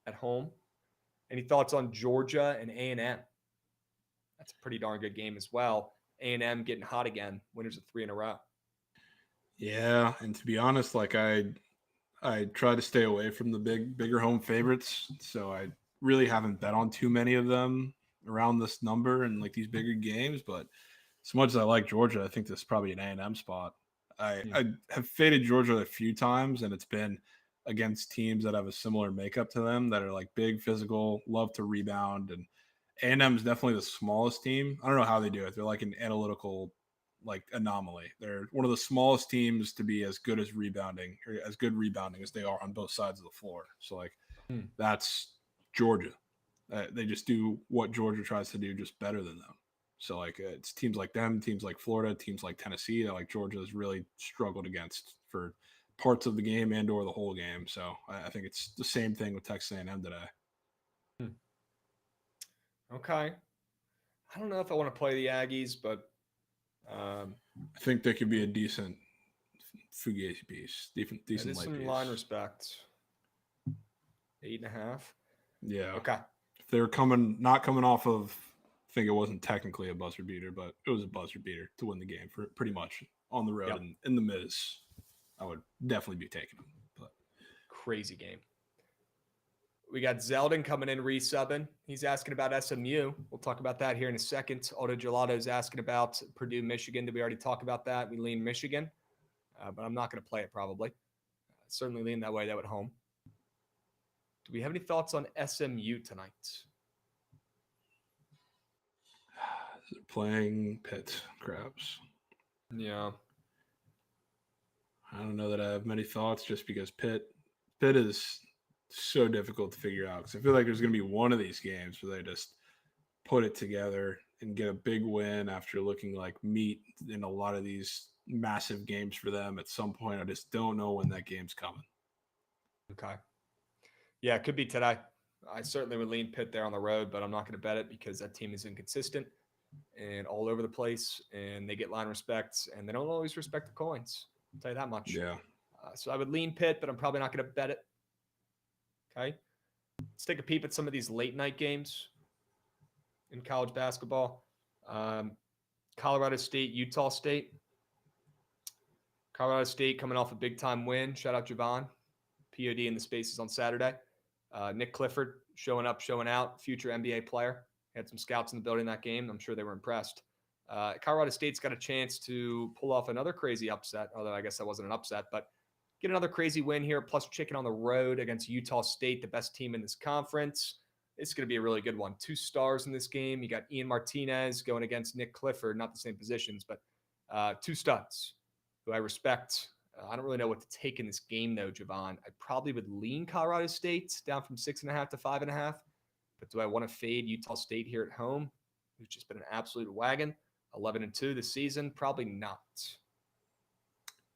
at home. Any thoughts on Georgia and A&M? That's a pretty darn good game as well. A&M getting hot again. Winners of 3 in a row. Yeah, and to be honest, like I try to stay away from the bigger home favorites, so I really haven't bet on too many of them around this number and like these bigger games. But as much as I like Georgia, I think this is probably an A&M spot. I have faded Georgia a few times, and it's been against teams that have a similar makeup to them that are like big, physical, love to rebound. And A&M is definitely the smallest team. I don't know how they do it. They're like an analytical like anomaly. They're one of the smallest teams to be as good as rebounding or as good rebounding as they are on both sides of the floor. So like that's Georgia. They just do what Georgia tries to do, just better than them. So like it's teams like them, teams like Florida, teams like Tennessee that like Georgia has really struggled against for parts of the game and or the whole game. So I think it's the same thing with Texas A&M today. Okay. I don't know if I want to play the Aggies, but I think they could be a decent Fugazi piece, decent light some piece. line respect. 8.5. Yeah. Okay. If they're not coming off of, I think it wasn't technically a buzzer beater, but it was a buzzer beater to win the game for pretty much on the road and in the Miz. I would definitely be taking them. But crazy game. We got Zeldin coming in, resubbing. He's asking about SMU. We'll talk about that here in a second. Auto Gelato is asking about Purdue, Michigan. Did we already talk about that? We lean Michigan, but I'm not going to play it probably. Certainly lean that way, though, at home. Do we have any thoughts on SMU tonight? Playing Pitt, Krabs. Yeah. I don't know that I have many thoughts just because Pitt is so difficult to figure out because I feel like there's going to be one of these games where they just put it together and get a big win after looking like meat in a lot of these massive games for them at some point. I just don't know when that game's coming. Okay. Yeah, it could be today. I certainly would lean Pitt there on the road, but I'm not going to bet it because that team is inconsistent and all over the place, and they get line respects, and they don't always respect the coins. I'll tell you that much. Yeah. So I would lean Pitt, but I'm probably not going to bet it. Okay. Let's take a peep at some of these late night games in college basketball. Colorado State, Utah State. Colorado State coming off a big time win. Shout out Jovan. POD in the spaces on Saturday. Nick Clifford showing up, showing out. Future NBA player. Had some scouts in the building that game. I'm sure they were impressed. Colorado State's got a chance to pull off another crazy upset, although I guess that wasn't an upset, but get another crazy win here, plus chicken on the road against Utah State, the best team in this conference. It's going to be a really good one. 2 stars in this game. You got Ian Martinez going against Nick Clifford, not the same positions, but 2 studs who I respect. I don't really know what to take in this game, though, Jovan. I probably would lean Colorado State down from 6.5 to 5.5. But do I want to fade Utah State here at home, who's just been an absolute wagon, 11-2 this season? Probably not.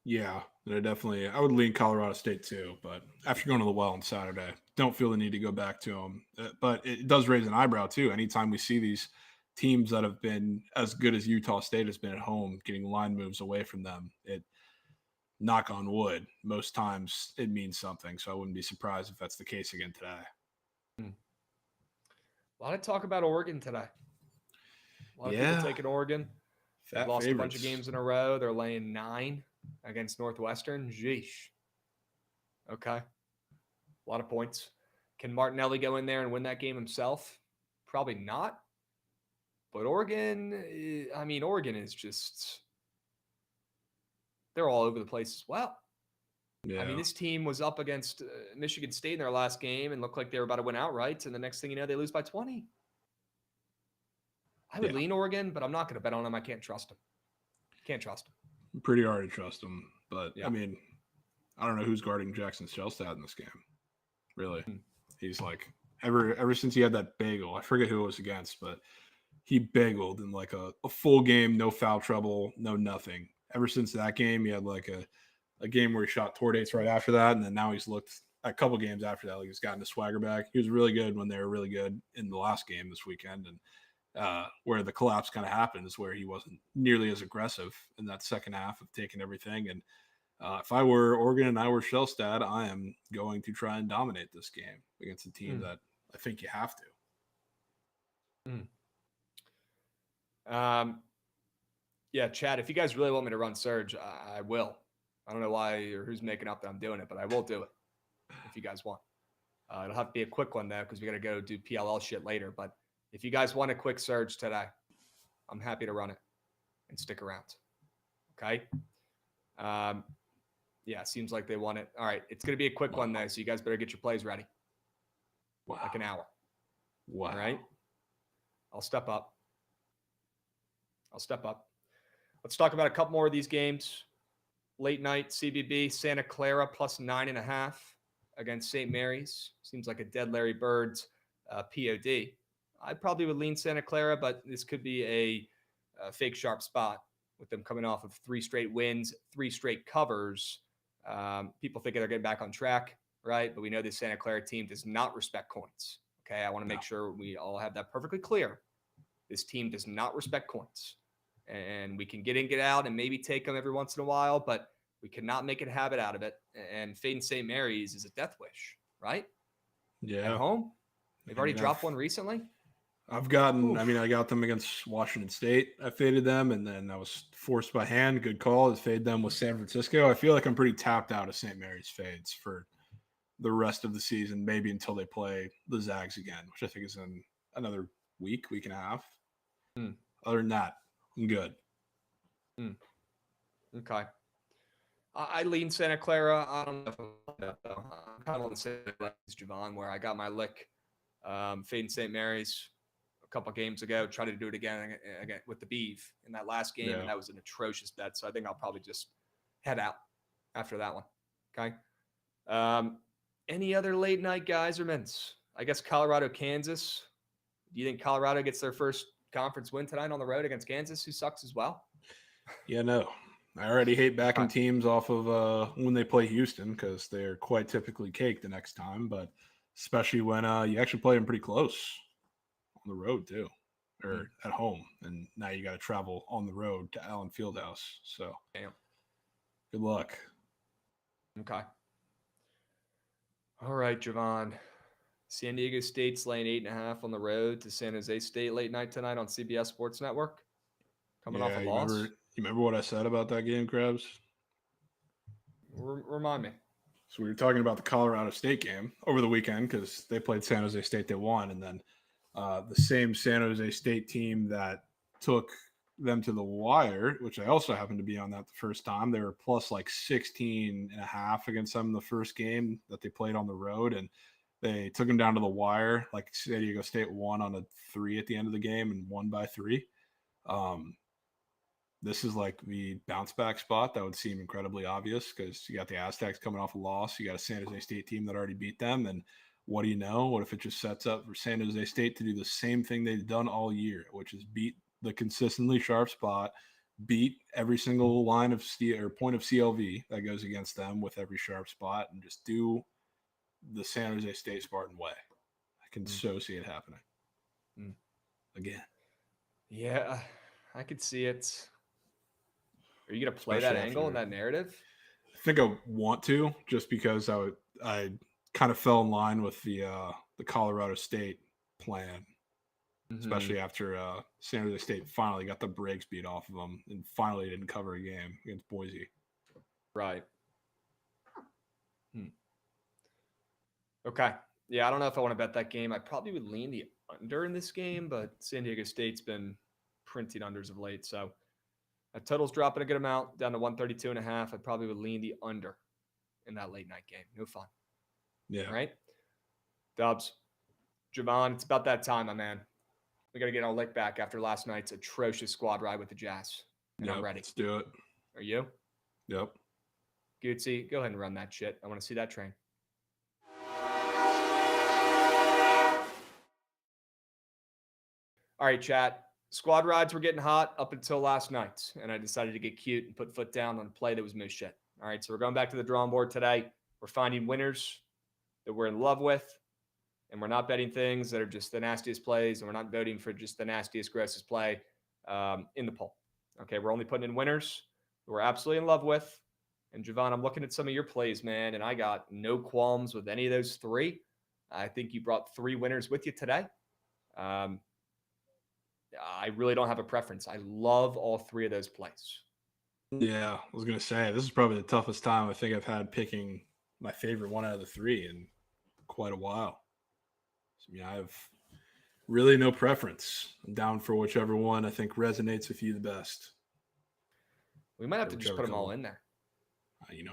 Yeah, I would lean Colorado State too, but after going to the well on Saturday, don't feel the need to go back to them. But it does raise an eyebrow too. Anytime we see these teams that have been as good as Utah State has been at home, getting line moves away from them, it, knock on wood, most times it means something. So I wouldn't be surprised if that's the case again today. A lot of talk about Oregon today. A lot of people taking Oregon. They've lost a bunch of games in a row. They're laying 9 against Northwestern. Jeesh. Okay. A lot of points. Can Martinelli go in there and win that game himself? Probably not. But Oregon is just, they're all over the place as well. Yeah. I mean, this team was up against Michigan State in their last game and looked like they were about to win outright. And the next thing you know, they lose by 20. I would lean Oregon, but I'm not going to bet on them. I can't trust them. Can't trust them. Pretty hard to trust them. But, I mean, I don't know who's guarding Jackson Shelstad in this game. Really. He's like, ever since he had that bagel, I forget who it was against, but he bageled in like a full game, no foul trouble, no nothing. Ever since that game, he had like a game where he shot toward eights right after that, and then now he's looked a couple games after that, like he's gotten his swagger back. He was really good when they were really good in the last game this weekend, and where the collapse kind of happened is where he wasn't nearly as aggressive in that second half of taking everything. And if I were Oregon and I were Shelstad, I am going to try and dominate this game against a team that I think you have to. Yeah, Chad, if you guys really want me to run Surge, I will. I don't know why or who's making up that I'm doing it, but I will do it if you guys want. It'll have to be a quick one, though, because we got to go do PLL shit later. But if you guys want a quick Surge today, I'm happy to run it and stick around. Okay? Yeah, seems like they want it. All right, it's going to be a quick one, though, so you guys better get your plays ready. Like an hour. Wow. All right? I'll step up. Let's talk about a couple more of these games. Late night, CBB, Santa Clara plus 9.5 against St. Mary's. Seems like a dead Larry Bird's POD. I probably would lean Santa Clara, but this could be a fake sharp spot with them coming off of 3 straight wins, 3 straight covers. People think they're getting back on track, right? But we know this Santa Clara team does not respect coins. Okay, I want to make sure we all have that perfectly clear. This team does not respect coins. And we can get in, get out, and maybe take them every once in a while, but we cannot make a habit out of it. And fading St. Mary's is a death wish, right? Yeah. At home? They've already dropped one recently? I got them against Washington State. I faded them, and then I was forced by hand. Good call. I faded them with San Francisco. I feel like I'm pretty tapped out of St. Mary's fades for the rest of the season, maybe until they play the Zags again, which I think is in another week and a half. Other than that, I'm good. Okay. I lean Santa Clara. I don't know if I'm kind of on the same level as Jovan, where I got my lick fading St. Mary's a couple games ago. Tried to do it again with the Beef in that last game, and that was an atrocious bet. So I think I'll probably just head out after that one. Okay. Any other late night guys or mints? I guess Colorado, Kansas. Do you think Colorado gets their first conference win tonight on the road against Kansas, who sucks as well? Yeah, no. I already hate backing teams off of when they play Houston because they're quite typically caked the next time, but especially when you actually play them pretty close on the road too, or at home, and now you got to travel on the road to Allen Fieldhouse. So, good luck. Okay. All right, Jovan. San Diego State's laying 8.5 on the road to San Jose State late night tonight on CBS Sports Network. Coming off a loss. You remember what I said about that game, Krabs? Remind me. So we were talking about the Colorado State game over the weekend because they played San Jose State. They won. And then the same San Jose State team that took them to the wire, which I also happened to be on that the first time. They were plus like 16.5 against them in the first game that they played on the road. And they took them down to the wire. Like San Diego State won on a 3 at the end of the game and won by 3. This is like the bounce back spot that would seem incredibly obvious because you got the Aztecs coming off a loss. You got a San Jose State team that already beat them. And what do you know? What if it just sets up for San Jose State to do the same thing they've done all year, which is beat the consistently sharp spot, beat every single line of steel or point of CLV that goes against them with every sharp spot, and just do the San Jose State Spartan way. I can so see it happening again. Yeah, I could see it. Are you going to play Especially that angle and that narrative? I think I want to, just because I kind of fell in line with the Colorado State plan, especially after San Jose State finally got the brakes beat off of them and finally didn't cover a game against Boise. Right. Okay. Yeah, I don't know if I want to bet that game. I probably would lean the under in this game, but San Diego State's been printing unders of late. So total's dropping a good amount down to 132.5. I probably would lean the under in that late night game. No fun. Yeah. All right. Dubs. Jovan, it's about that time, my man. We got to get our lick back after last night's atrocious squad ride with the Jazz. And I'm ready. Let's do it. Are you? Yep. Gucci, go ahead and run that shit. I want to see that train. All right, chat. Squad rides were getting hot up until last night, and I decided to get cute and put foot down on a play that was moose shit. All right, so we're going back to the drawing board today. We're finding winners that we're in love with, and we're not betting things that are just the nastiest plays, and we're not voting for just the nastiest, grossest play in the poll. Okay, we're only putting in winners that we're absolutely in love with. And Jovan, I'm looking at some of your plays, man, and I got no qualms with any of those 3. I think you brought 3 winners with you today. I really don't have a preference. I love all 3 of those plays. Yeah, I was going to say, this is probably the toughest time I think I've had picking my favorite one out of the 3 in quite a while. So, I have really no preference. I'm down for whichever one I think resonates with you the best. We might have to just put them all in there.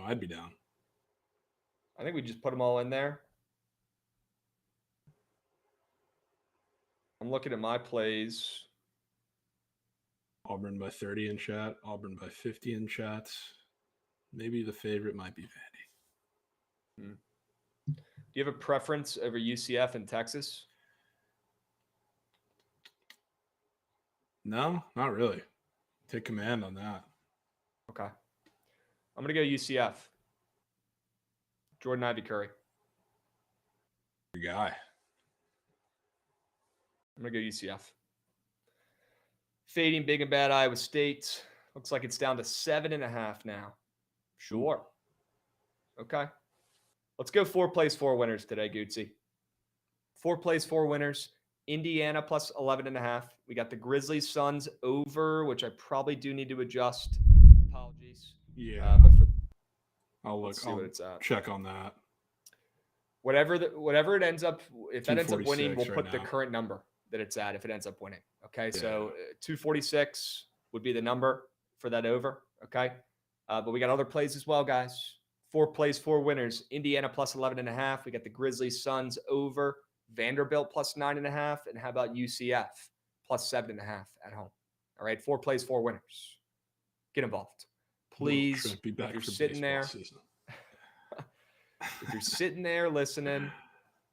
I'd be down. I think we just put them all in there. I'm looking at my plays. Auburn by 30 in chat. Auburn by 50 in chat. Maybe the favorite might be Vandy. Do you have a preference over UCF and Texas? No, not really. Take command on that. Okay. I'm going to go UCF. Jordan Ivy Curry. Your guy. I'm going to go UCF. Fading big and bad Iowa State. Looks like it's down to 7.5 now. Sure. Okay. Let's go 4 plays, 4 winners today, Gucci. 4 plays, 4 winners. Indiana plus 11.5. We got the Grizzlies Suns over, which I probably do need to adjust. Apologies. Yeah. But I'll look. let's see what it's at. Check on that. Whatever it ends up, if that ends up winning, we'll put the now. current number that it's at if it ends up winning. Okay, so 246 would be the number for that over. Okay, but we got other plays as well, guys. 4 plays, 4 winners. Indiana plus 11.5. We got the Grizzlies Suns over. Vanderbilt plus 9.5. And how about UCF plus 7.5 at home? All right, 4 plays, 4 winners. Get involved, please. If you're sitting there, if you're sitting there listening,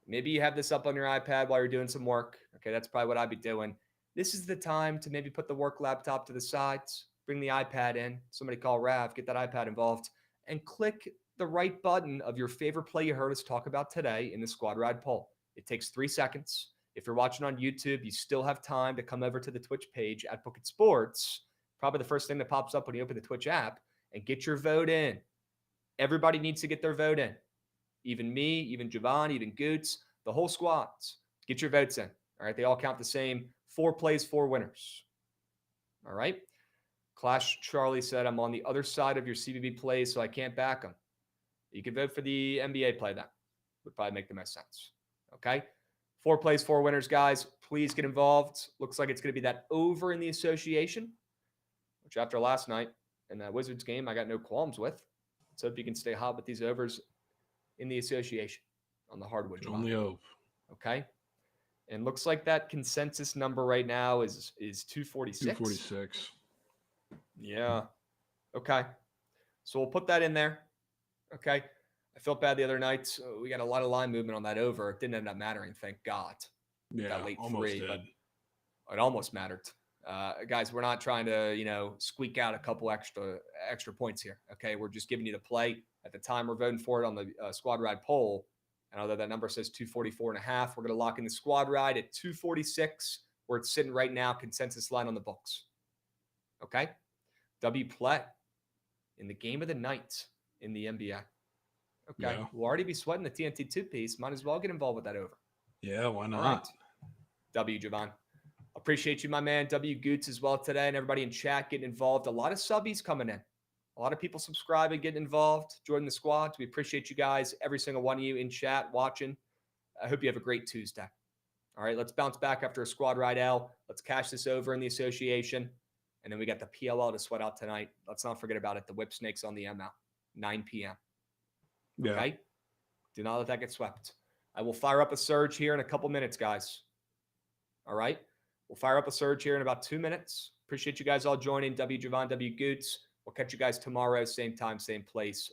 maybe you have this up on your iPad while you're doing some work. Okay, that's probably what I'd be doing. This is the time to maybe put the work laptop to the sides, bring the iPad in. Somebody call Rav, get that iPad involved, and click the right button of your favorite play you heard us talk about today in the Squad Ride poll. It takes 3 seconds. If you're watching on YouTube, you still have time to come over to the Twitch page at Bookit Sports, probably the first thing that pops up when you open the Twitch app, and get your vote in. Everybody needs to get their vote in. Even me, even Jovan, even Goots, the whole squads. Get your votes in. All right, they all count the same. 4 plays, 4 winners. All right. Clash Charlie said, I'm on the other side of your CBB plays, so I can't back them. You can vote for the NBA play then. Would probably make the most sense. Okay. 4 plays, 4 winners, guys. Please get involved. Looks like it's going to be that over in the association. which after last night and that Wizards game, I got no qualms with. Let's hope you can stay hot with these overs in the association on the hardwood. Only hope. Okay. And looks like that consensus number right now is 246. 246. Yeah. Okay. So we'll put that in there. Okay. I felt bad the other night. So we got a lot of line movement on that over. It didn't end up mattering, thank God. Yeah, Got late almost 3, did. but it almost mattered. Guys, we're not trying to, squeak out a couple extra points here. Okay. We're just giving you the play. At the time we're voting for it on the squad ride poll. And although that number says 244.5, we're going to lock in the squad ride at 246, where it's sitting right now, consensus line on the books. Okay. W play in the game of the night in the NBA. Okay. Yeah. We'll already be sweating the TNT 2 piece. Might as well get involved with that over. Yeah, why not? All right. W Jovan. Appreciate you, my man. W Goots as well today, and everybody in chat getting involved. A lot of subbies coming in. A lot of people subscribing, getting involved, joining the squad. We appreciate you guys, every single one of you in chat, watching. I hope you have a great Tuesday. All right, let's bounce back after a squad ride L. Let's cash this over in the association. And then we got the PLL to sweat out tonight. Let's not forget about it. The Whip Snakes on the ML, 9 p.m. Yeah. Okay? Do not let that get swept. I will fire up a surge here in a couple minutes, guys. All right? We'll fire up a surge here in about 2 minutes. Appreciate you guys all joining. W Jovan, W Goots. We'll catch you guys tomorrow, same time, same place.